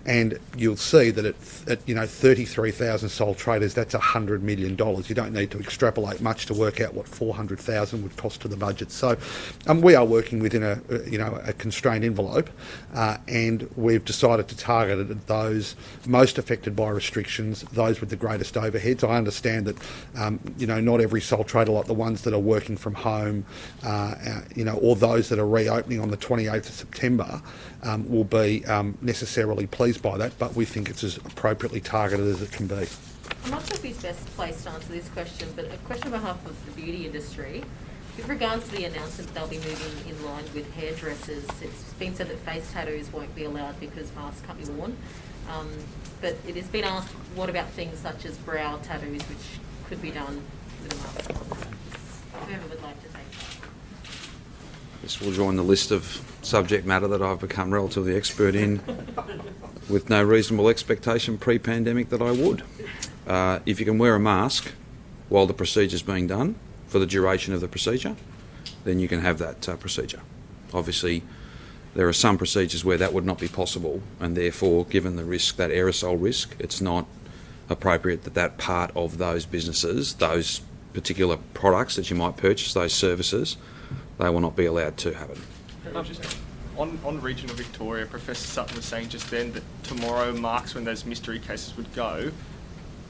Speaker 2: And you'll see that at 33,000 sole traders, that's $100 million. You don't need to extrapolate much to work out what 400,000 would cost to the budget. So we are working within a constrained envelope, and we've decided to target it at those most affected by restrictions, those with the greatest overheads. I understand that not every sole trader, like the ones that are working from home, or those that are reopening on the 28th of September, will be necessarily pleased by that, but we think it's as appropriately targeted as it can be.
Speaker 5: I'm not sure if he's best placed to answer this question, but a question on behalf of the beauty industry. With regards to the announcement they'll be moving in line with hairdressers, it's been said that face tattoos won't be allowed because masks can't be worn. But it has been asked, what about things such as brow tattoos, which could be done with a mask on? Whoever would like to take that.
Speaker 1: This will join the list of subject matter that I've become relatively expert in with no reasonable expectation pre-pandemic that I would. If you can wear a mask while the procedure's being done for the duration of the procedure, then you can have that procedure. Obviously, there are some procedures where that would not be possible, and therefore, given the risk, that aerosol risk, it's not appropriate that part of those businesses, those particular products that you might purchase, those services, they will not be allowed to have it.
Speaker 7: Just on regional Victoria, Professor Sutton was saying just then that tomorrow marks when those mystery cases would go.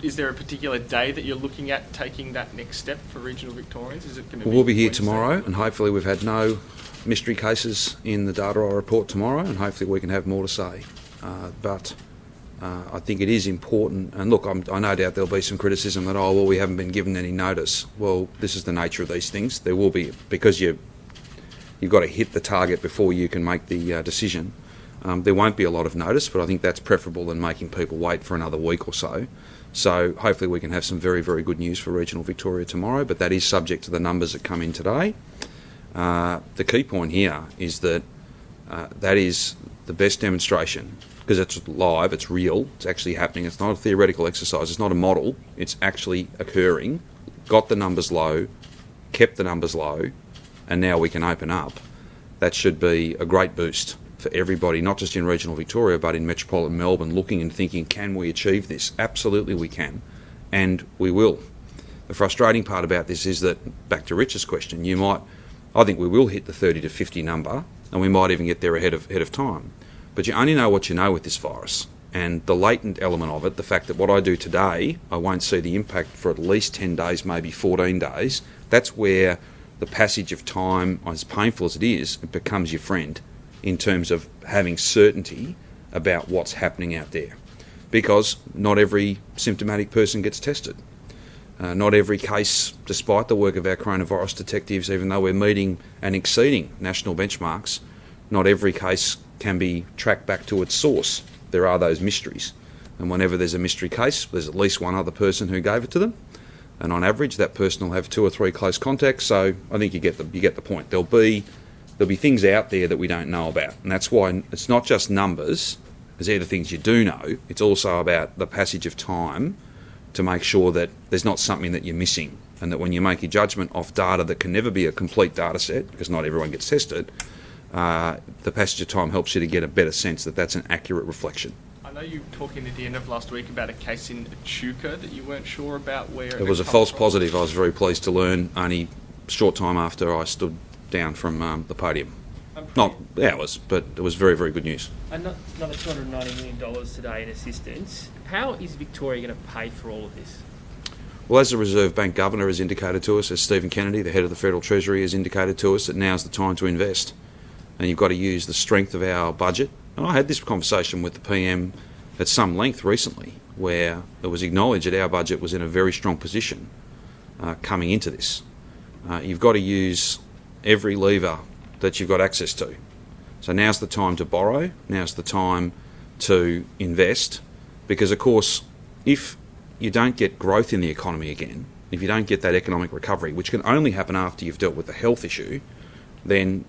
Speaker 7: Is there a particular day that you're looking at taking that next step for regional Victorians? Is it going to be?
Speaker 1: We'll be here
Speaker 7: Wednesday?
Speaker 1: tomorrow, and hopefully we've had no mystery cases in the data I report tomorrow, and hopefully we can have more to say. But I think it is important, and look, I no doubt there'll be some criticism that, we haven't been given any notice. Well, this is the nature of these things. There will be, because you've got to hit the target before you can make the decision. There won't be a lot of notice, but I think that's preferable than making people wait for another week or so. So hopefully we can have some very, very good news for regional Victoria tomorrow, but that is subject to the numbers that come in today. The key point here is that that is the best demonstration because it's live, it's real, it's actually happening. It's not a theoretical exercise, it's not a model, it's actually occurring. Got the numbers low, kept the numbers low, and now we can open up. That should be a great boost for everybody, not just in regional Victoria, but in metropolitan Melbourne, looking and thinking, can we achieve this? Absolutely we can, and we will. The frustrating part about this is that, back to Rich's question, I think we will hit the 30 to 50 number, and we might even get there ahead of time. But you only know what you know with this virus. And the latent element of it, the fact that what I do today, I won't see the impact for at least 10 days, maybe 14 days, that's where the passage of time, as painful as it is, it becomes your friend in terms of having certainty about what's happening out there. Because not every symptomatic person gets tested. Not every case, despite the work of our coronavirus detectives, even though we're meeting and exceeding national benchmarks, not every case can be tracked back to its source. There are those mysteries. And whenever there's a mystery case, there's at least one other person who gave it to them. And on average, that person will have 2 or 3 close contacts. So I think you get the point. There'll be things out there that we don't know about. And that's why it's not just numbers. There's either things you do know. It's also about the passage of time to make sure that there's not something that you're missing, and that when you make your judgment off data that can never be a complete data set, because not everyone gets tested, the passage of time helps you to get a better sense that that's an accurate reflection.
Speaker 7: I know you were talking at the end of last week about a case in Echuca that you weren't sure about where
Speaker 1: it was a false positive. I was very pleased to learn only a short time after I stood down from the podium. Not hours, but it was very, very good news.
Speaker 3: Another $290 million today in assistance. How is Victoria going to pay for all of this?
Speaker 1: Well, as the Reserve Bank Governor has indicated to us, as Stephen Kennedy, the head of the Federal Treasury, has indicated to us, that now's the time to invest. And you've got to use the strength of our budget. And I had this conversation with the PM at some length recently, where it was acknowledged that our budget was in a very strong position coming into this. You've got to use every lever that you've got access to. So now's the time to borrow, now's the time to invest, because of course if you don't get growth in the economy again, if you don't get that economic recovery, which can only happen after you've dealt with the health issue, then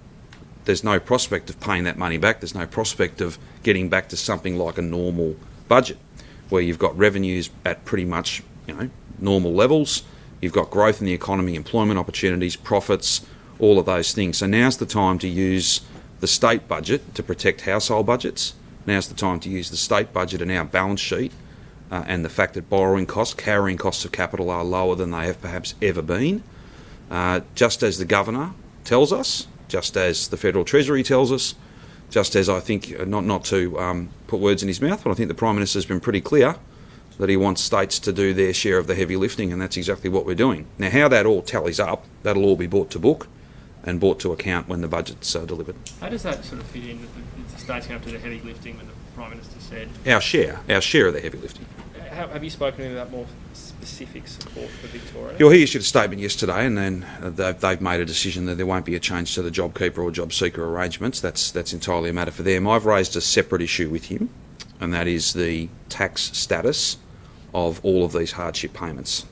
Speaker 1: there's no prospect of paying that money back, there's no prospect of getting back to something like a normal budget, where you've got revenues at pretty much normal levels, you've got growth in the economy, employment opportunities, profits, all of those things. So now's the time to use the state budget to protect household budgets. Now's the time to use the state budget and our balance sheet and the fact that borrowing costs, carrying costs of capital are lower than they have perhaps ever been. Just as the Governor tells us, just as the Federal Treasury tells us, just as I think, not to put words in his mouth, but I think the Prime Minister's been pretty clear that he wants states to do their share of the heavy lifting, and that's exactly what we're doing. Now, how that all tallies up, that'll all be brought to book and brought to account when the budget's delivered.
Speaker 3: How does that sort of fit in with the states going to do the heavy lifting when the Prime Minister said?
Speaker 1: Our share of the heavy lifting.
Speaker 3: Have you spoken to him about more specific support for Victoria?
Speaker 1: Well, he issued a statement yesterday, and then they've made a decision that there won't be a change to the JobKeeper or JobSeeker arrangements. That's entirely a matter for them. I've raised a separate issue with him, and that is the tax status of all of these hardship payments.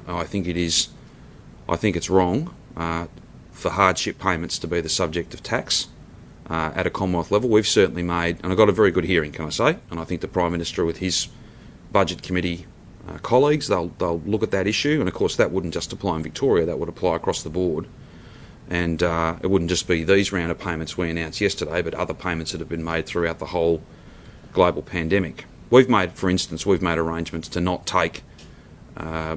Speaker 1: I think it's wrong for hardship payments to be the subject of tax at a Commonwealth level. We've certainly made, and I got a very good hearing, can I say, and I think the Prime Minister with his Budget Committee colleagues, they'll look at that issue, and of course that wouldn't just apply in Victoria, that would apply across the board. And it wouldn't just be these round of payments we announced yesterday, but other payments that have been made throughout the whole global pandemic. We've made arrangements to not take,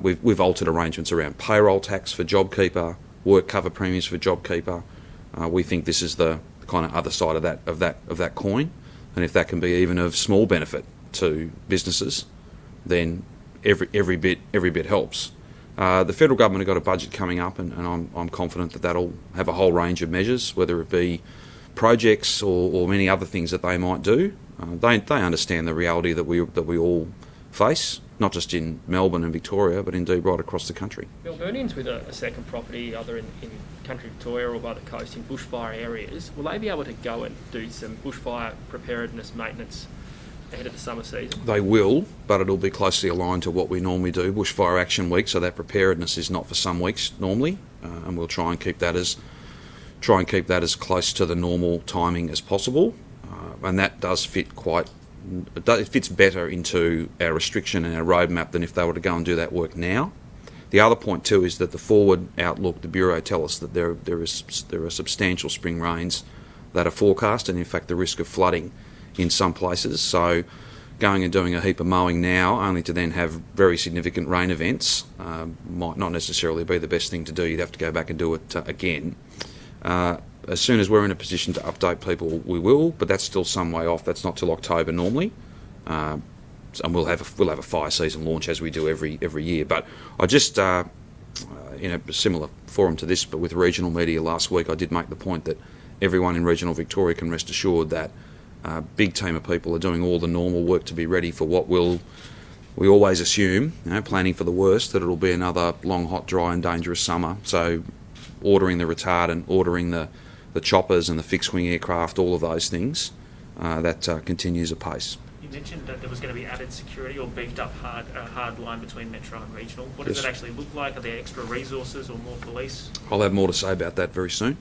Speaker 1: we've altered arrangements around payroll tax for JobKeeper, work cover premiums for JobKeeper. We think this is the kind of other side of that coin, and if that can be even of small benefit to businesses, then every bit helps. The federal government have got a budget coming up, and I'm confident that that'll have a whole range of measures, whether it be projects or many other things that they might do. They understand the reality that we all face, not just in Melbourne and Victoria, but indeed right across the country.
Speaker 3: Melburnians with a second property, either in country Victoria or by the coast in bushfire areas, will they be able to go and do some bushfire preparedness maintenance ahead of the summer season? They
Speaker 1: will, but it'll be closely aligned to what we normally do, Bushfire Action Week, so that preparedness is not for some weeks normally, and we'll try and keep that as close to the normal timing as possible, and that does fit quite it fits better into our restriction and our roadmap than if they were to go and do that work now. The other point too is that the forward outlook, the Bureau tell us that there are substantial spring rains that are forecast, and in fact the risk of flooding in some places. So going and doing a heap of mowing now, only to then have very significant rain events, might not necessarily be the best thing to do. You'd have to go back and do it again. As soon as we're in a position to update people, we will, but that's still some way off. That's not till October normally. And we'll have a fire season launch as we do every year. But I just, in a similar forum to this, but with regional media last week, I did make the point that everyone in regional Victoria can rest assured that a big team of people are doing all the normal work to be ready for what we always assume, planning for the worst, that it'll be another long, hot, dry and dangerous summer. So ordering the retardant, ordering the choppers and the fixed-wing aircraft, all of those things, that continues apace.
Speaker 10: You mentioned that there was going to be added security or beefed up hard line between Metro and Regional. What does
Speaker 1: Yes.
Speaker 10: it actually look like? Are there extra resources or more police?
Speaker 1: I'll have more to say about that very soon.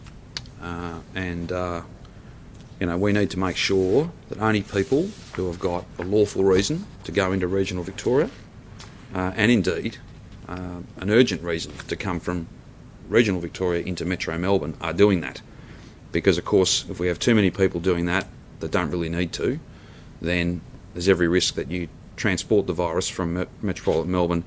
Speaker 1: We need to make sure that only people who have got a lawful reason to go into regional Victoria, and indeed an urgent reason to come from regional Victoria into Metro Melbourne, are doing that. Because, of course, if we have too many people doing that don't really need to, then there's every risk that you transport the virus from metropolitan Melbourne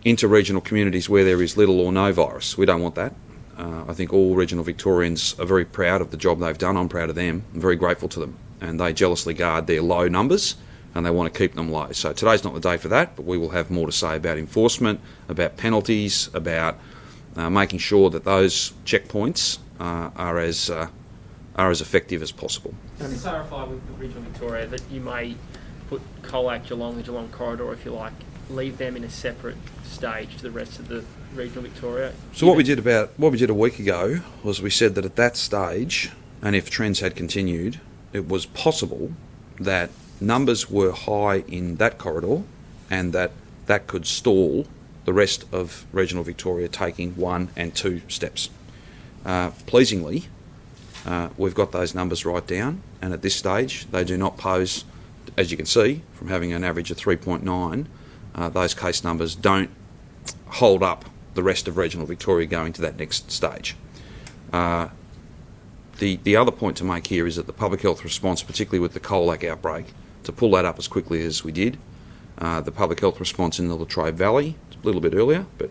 Speaker 1: into regional communities where there is little or no virus. We don't want that. I think all regional Victorians are very proud of the job they've done. I'm proud of them. I'm very grateful to them. And they jealously guard their low numbers and they want to keep them low. So today's not the day for that, but we will have more to say about enforcement, about penalties, about making sure that those checkpoints are as effective as possible.
Speaker 3: Can you clarify with Regional Victoria that you may put Colac, Geelong, the Geelong corridor, if you like, leave them in a separate stage to the rest of the Regional Victoria?
Speaker 1: So what we did a week ago was we said that at that stage, and if trends had continued, it was possible that numbers were high in that corridor and that could stall the rest of regional Victoria taking 1 and 2 steps. Pleasingly, we've got those numbers right down, and at this stage they do not pose, as you can see, from having an average of 3.9, those case numbers don't hold up the rest of regional Victoria going to that next stage. The other point to make here is that the public health response, particularly with the Colac outbreak, to pull that up as quickly as we did, the public health response in the Latrobe Valley, a little bit earlier, but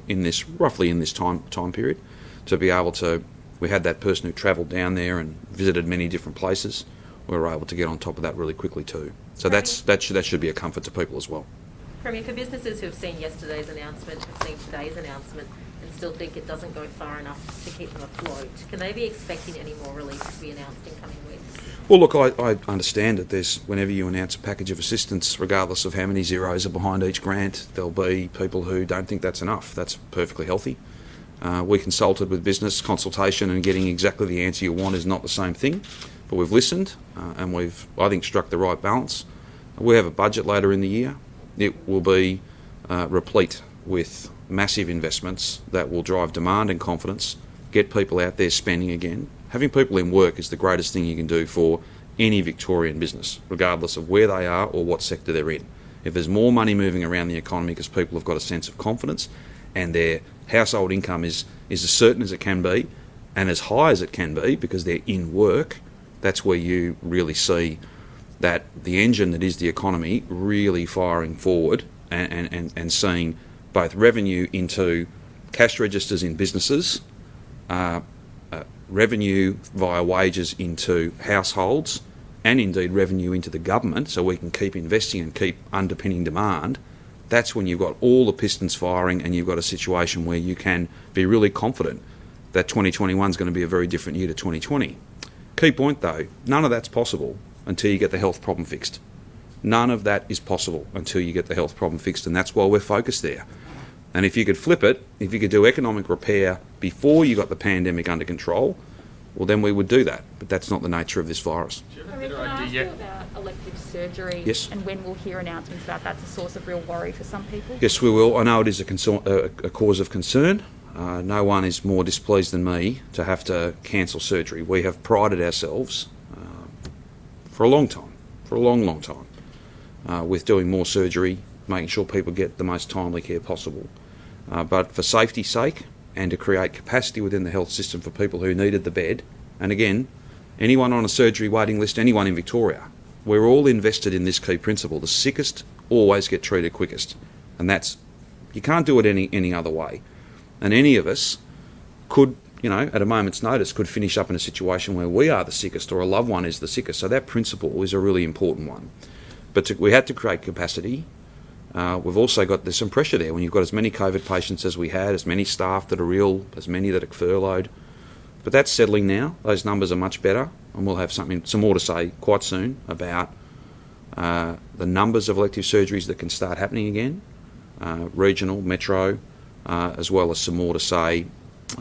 Speaker 1: roughly in this time period, to be able to, we had that person who travelled down there and visited many different places. We were able to get on top of that really quickly too. So that should be a comfort to people as well.
Speaker 5: Premier, for businesses who have seen yesterday's announcement, have seen today's announcement, and still think it doesn't go far enough to keep them afloat, can they be expecting any more relief to be announced in coming weeks?
Speaker 1: Well, look, I understand that whenever you announce a package of assistance, regardless of how many zeros are behind each grant, there'll be people who don't think that's enough. That's perfectly healthy. We consulted with business. Consultation and getting exactly the answer you want is not the same thing, but we've listened and we've, I think, struck the right balance. We have a budget later in the year. It will be replete with massive investments that will drive demand and confidence, get people out there spending again. Having people in work is the greatest thing you can do for any Victorian business, regardless of where they are or what sector they're in. If there's more money moving around the economy because people have got a sense of confidence and their household income is as certain as it can be and as high as it can be because they're in work, that's where you really see that the engine that is the economy really firing forward and seeing both revenue into cash registers in businesses, revenue via wages into households, and indeed revenue into the government so we can keep investing and keep underpinning demand. That's when you've got all the pistons firing and you've got a situation where you can be really confident that 2021 is going to be a very different year to 2020. Key point though, none of that's possible until you get the health problem fixed. None of that is possible until you get the health problem fixed, and that's why we're focused there. And if you could flip it, if you could do economic repair before you got the pandemic under control, well then we would do that. But that's not the nature of this virus.
Speaker 3: Do you have a
Speaker 4: Can
Speaker 3: better
Speaker 4: I ask
Speaker 3: idea
Speaker 4: you
Speaker 3: yet?
Speaker 4: about elective surgery?
Speaker 1: Yes.
Speaker 4: And when we'll hear announcements about that's a source of real worry for some people?
Speaker 1: Yes, we will. I know it is a cause of concern. No one is more displeased than me to have to cancel surgery. We have prided ourselves for a long time, for a long, long time, with doing more surgery, making sure people get the most timely care possible. But for safety's sake and to create capacity within the health system for people who needed the bed, and again, anyone on a surgery waiting list, anyone in Victoria, we're all invested in this key principle. The sickest always get treated quickest. And that's, you can't do it any other way. And any of us could, at a moment's notice, could finish up in a situation where we are the sickest or a loved one is the sickest. So that principle is a really important one. But we had to create capacity. We've also there's some pressure there when you've got as many COVID patients as we had, as many staff that are ill, as many that are furloughed. But that's settling now. Those numbers are much better, and we'll have some more to say quite soon about the numbers of elective surgeries that can start happening again, regional, metro, as well as some more to say,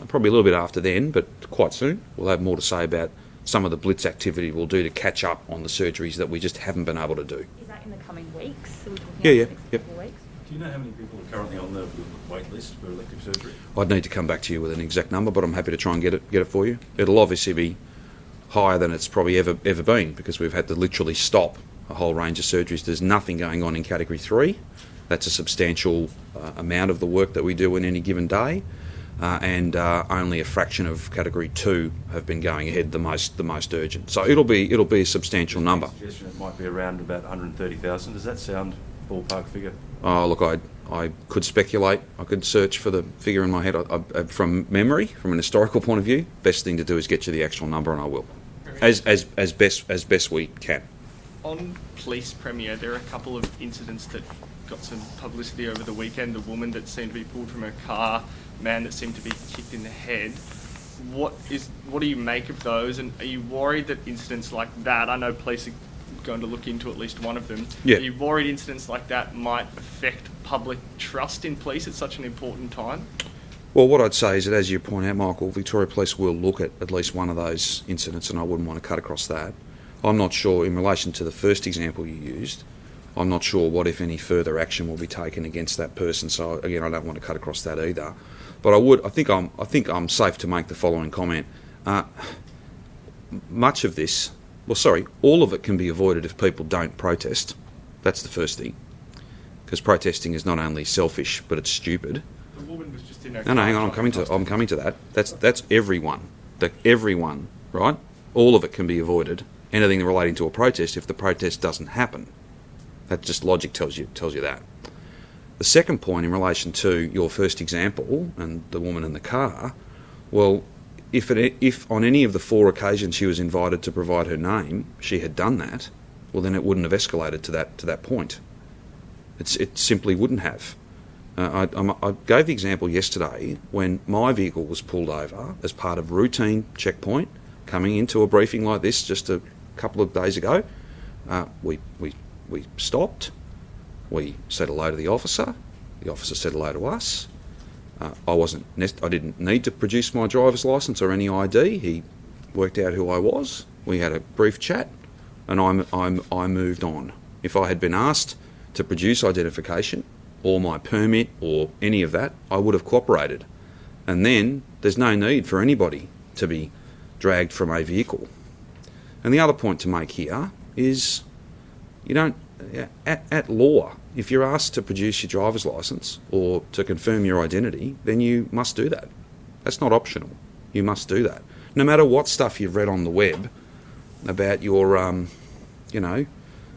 Speaker 1: probably a little bit after then, but quite soon. We'll have more to say about some of the blitz activity we'll do to catch up on the surgeries that we just haven't been able to do.
Speaker 4: Is that in the coming weeks? Are we talking
Speaker 1: Yeah,
Speaker 4: about the next
Speaker 1: yep.
Speaker 4: couple of weeks?
Speaker 6: Do you know how many people are currently on the wait list for elective surgery?
Speaker 1: I'd need to come back to you with an exact number, but I'm happy to try and get it for you. It'll obviously be higher than it's probably ever been, because we've had to literally stop a whole range of surgeries. There's nothing going on in Category 3. That's a substantial amount of the work that we do in any given day, and only a fraction of Category 2 have been going ahead, the most urgent. So it'll be a substantial number.
Speaker 6: Suggestion it might be around about 130,000. Does that sound ballpark figure?
Speaker 1: Oh, look, I could speculate. I could search for the figure in my head. From memory, from an historical point of view, best thing to do is get you the actual number, and I will, as best we can.
Speaker 7: On Police Premier, there are a couple of incidents that got some publicity over the weekend. The woman that seemed to be pulled from her car, man that seemed to be kicked in the head. What do you make of those? And are you worried that incidents like that, I know police are going to look into at least one of them.
Speaker 1: Yeah.
Speaker 7: Are you worried incidents like that might affect public trust in police at such an important time?
Speaker 1: Well, what I'd say is that, as you point out, Michael, Victoria Police will look at least one of those incidents, and I wouldn't want to cut across that. I'm not sure, in relation to the first example you used, I'm not sure what, if any, further action will be taken against that person. So again, I don't want to cut across that either. But I think I'm safe to make the following comment. Much of this, all of it can be avoided if people don't protest. That's the first thing, because protesting is not only selfish, but it's stupid.
Speaker 7: The woman was just in her
Speaker 1: No, hang on. I'm coming to that. That's everyone. Everyone, right? All of it can be avoided. Anything relating to a protest, if the protest doesn't happen, that just logic tells you that. The second point in relation to your first example and the woman in the car, well, if on any of the 4 occasions she was invited to provide her name, she had done that, well, then it wouldn't have escalated to that point. It simply wouldn't have. I gave the example yesterday when my vehicle was pulled over as part of routine checkpoint, coming into a briefing like this just a couple of days ago. We stopped. We said hello to the officer. The officer said hello to us. I didn't need to produce my driver's licence or any ID. He worked out who I was. We had a brief chat, and I moved on. If I had been asked to produce identification or my permit or any of that, I would have cooperated. And then there's no need for anybody to be dragged from a vehicle. And the other point to make here is, you don't, at law, if you're asked to produce your driver's licence or to confirm your identity, then you must do that. That's not optional. You must do that. No matter what stuff you've read on the web about your,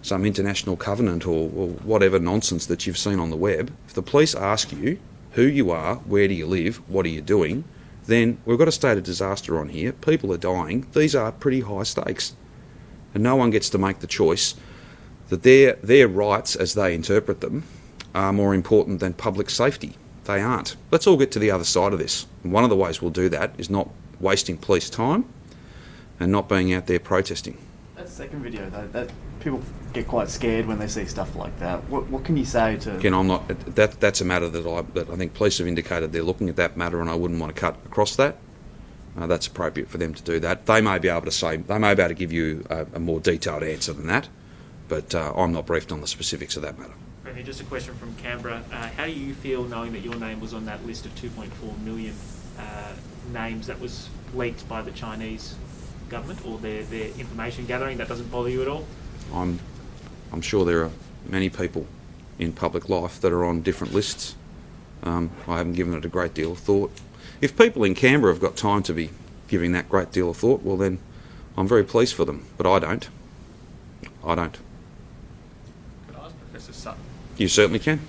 Speaker 1: some international covenant or whatever nonsense that you've seen on the web, if the police ask you who you are, where do you live, what are you doing, then we've got a state of disaster on here. People are dying. These are pretty high stakes. And no one gets to make the choice that their rights, as they interpret them, are more important than public safety. They aren't. Let's all get to the other side of this. And one of the ways we'll do that is not wasting police time and not being out there protesting.
Speaker 8: That second video, though, that people get quite scared when they see stuff like that. What can you say to...
Speaker 1: Again, I'm not. That's a matter that I think police have indicated they're looking at that matter, and I wouldn't want to cut across that. That's appropriate for them to do that. They may be able to give you a more detailed answer than that, but I'm not briefed on the specifics of that matter.
Speaker 10: Premier, just a question from Canberra. How do you feel knowing that your name was on that list of 2.4 million names that was leaked by the Chinese government or their information gathering? That doesn't bother you at all?
Speaker 1: I'm sure there are many people in public life that are on different lists. I haven't given it a great deal of thought. If people in Canberra have got time to be giving that great deal of thought, well then I'm very pleased for them, but I don't. I don't.
Speaker 7: Could I ask Professor Sutton?
Speaker 1: You certainly can.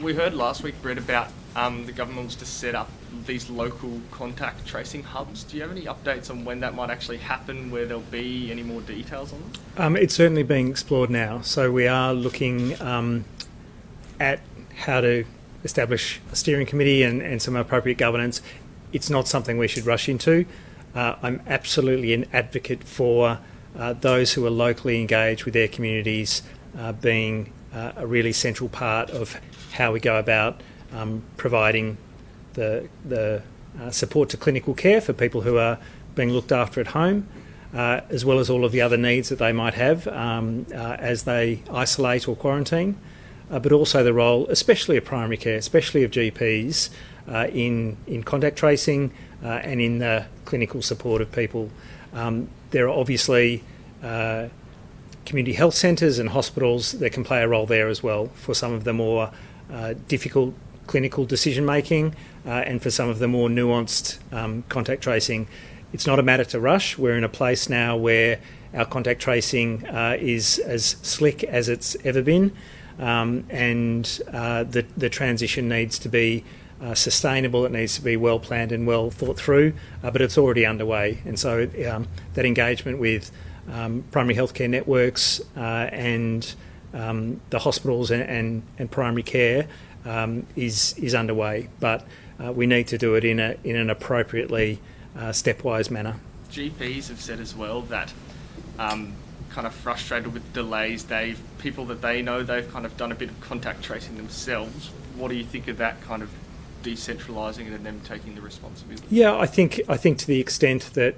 Speaker 7: We heard last week, Brett, about the government wants to set up these local contact tracing hubs. Do you have any updates on when that might actually happen, where there'll be any more details on them?
Speaker 9: It's certainly being explored now. So we are looking at how to establish a steering committee and some appropriate governance. It's not something we should rush into. I'm absolutely an advocate for those who are locally engaged with their communities being a really central part of how we go about providing the support to clinical care for people who are being looked after at home, as well as all of the other needs that they might have as they isolate or quarantine, but also the role, especially of primary care, especially of GPs, in contact tracing and in the clinical support of people. There are obviously community health centres and hospitals that can play a role there as well for some of the more difficult clinical decision making and for some of the more nuanced contact tracing. It's not a matter to rush. We're in a place now where our contact tracing is as slick as it's ever been, and the transition needs to be sustainable. It needs to be well planned and well thought through, but it's already underway. And so that engagement with primary healthcare networks and the hospitals and primary care is underway, but we need to do it in an appropriately stepwise manner.
Speaker 7: GPs have said as well that kind of frustrated with delays. People that they know, they've kind of done a bit of contact tracing themselves. What do you think of that kind of decentralising it and them taking the responsibility?
Speaker 9: Yeah, I think to the extent that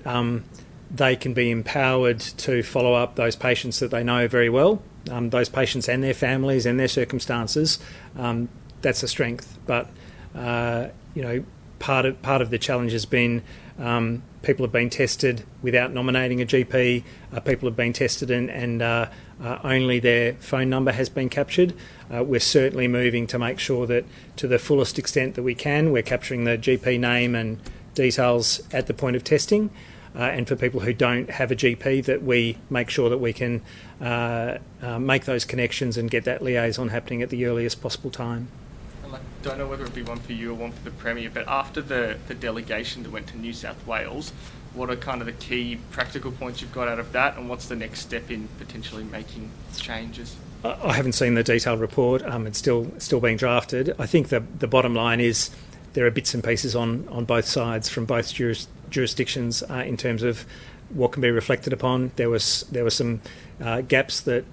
Speaker 9: they can be empowered to follow up those patients that they know very well, those patients and their families and their circumstances, that's a strength. But part of the challenge has been people have been tested without nominating a GP. People have been tested and only their phone number has been captured. We're certainly moving to make sure that to the fullest extent that we can, we're capturing the GP name and details at the point of testing. And for people who don't have a GP, that we make sure that we can make those connections and get that liaison happening at the earliest possible time.
Speaker 7: I don't know whether it'd be one for you or one for the Premier, but after the delegation that went to New South Wales, what are kind of the key practical points you've got out of that, and what's the next step in potentially making changes?
Speaker 9: I haven't seen the detailed report. It's still being drafted. I think the bottom line is there are bits and pieces on both sides from both jurisdictions in terms of what can be reflected upon. There were some gaps that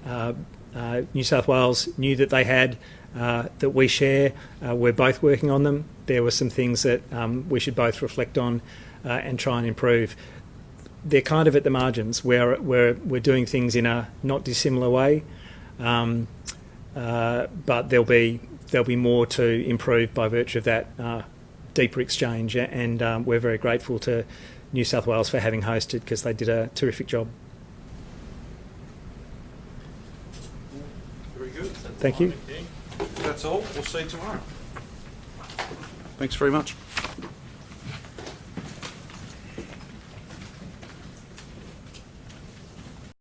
Speaker 9: New South Wales knew that they had that we share. We're both working on them. There were some things that we should both reflect on and try and improve. They're kind of at the margins where we're doing things in a not dissimilar way, but there'll be more to improve by virtue of that deeper exchange, and we're very grateful to New South Wales for having hosted, because they did a terrific job.
Speaker 1: Very good.
Speaker 9: Thank you.
Speaker 1: That's all. We'll see you tomorrow. Thanks very much.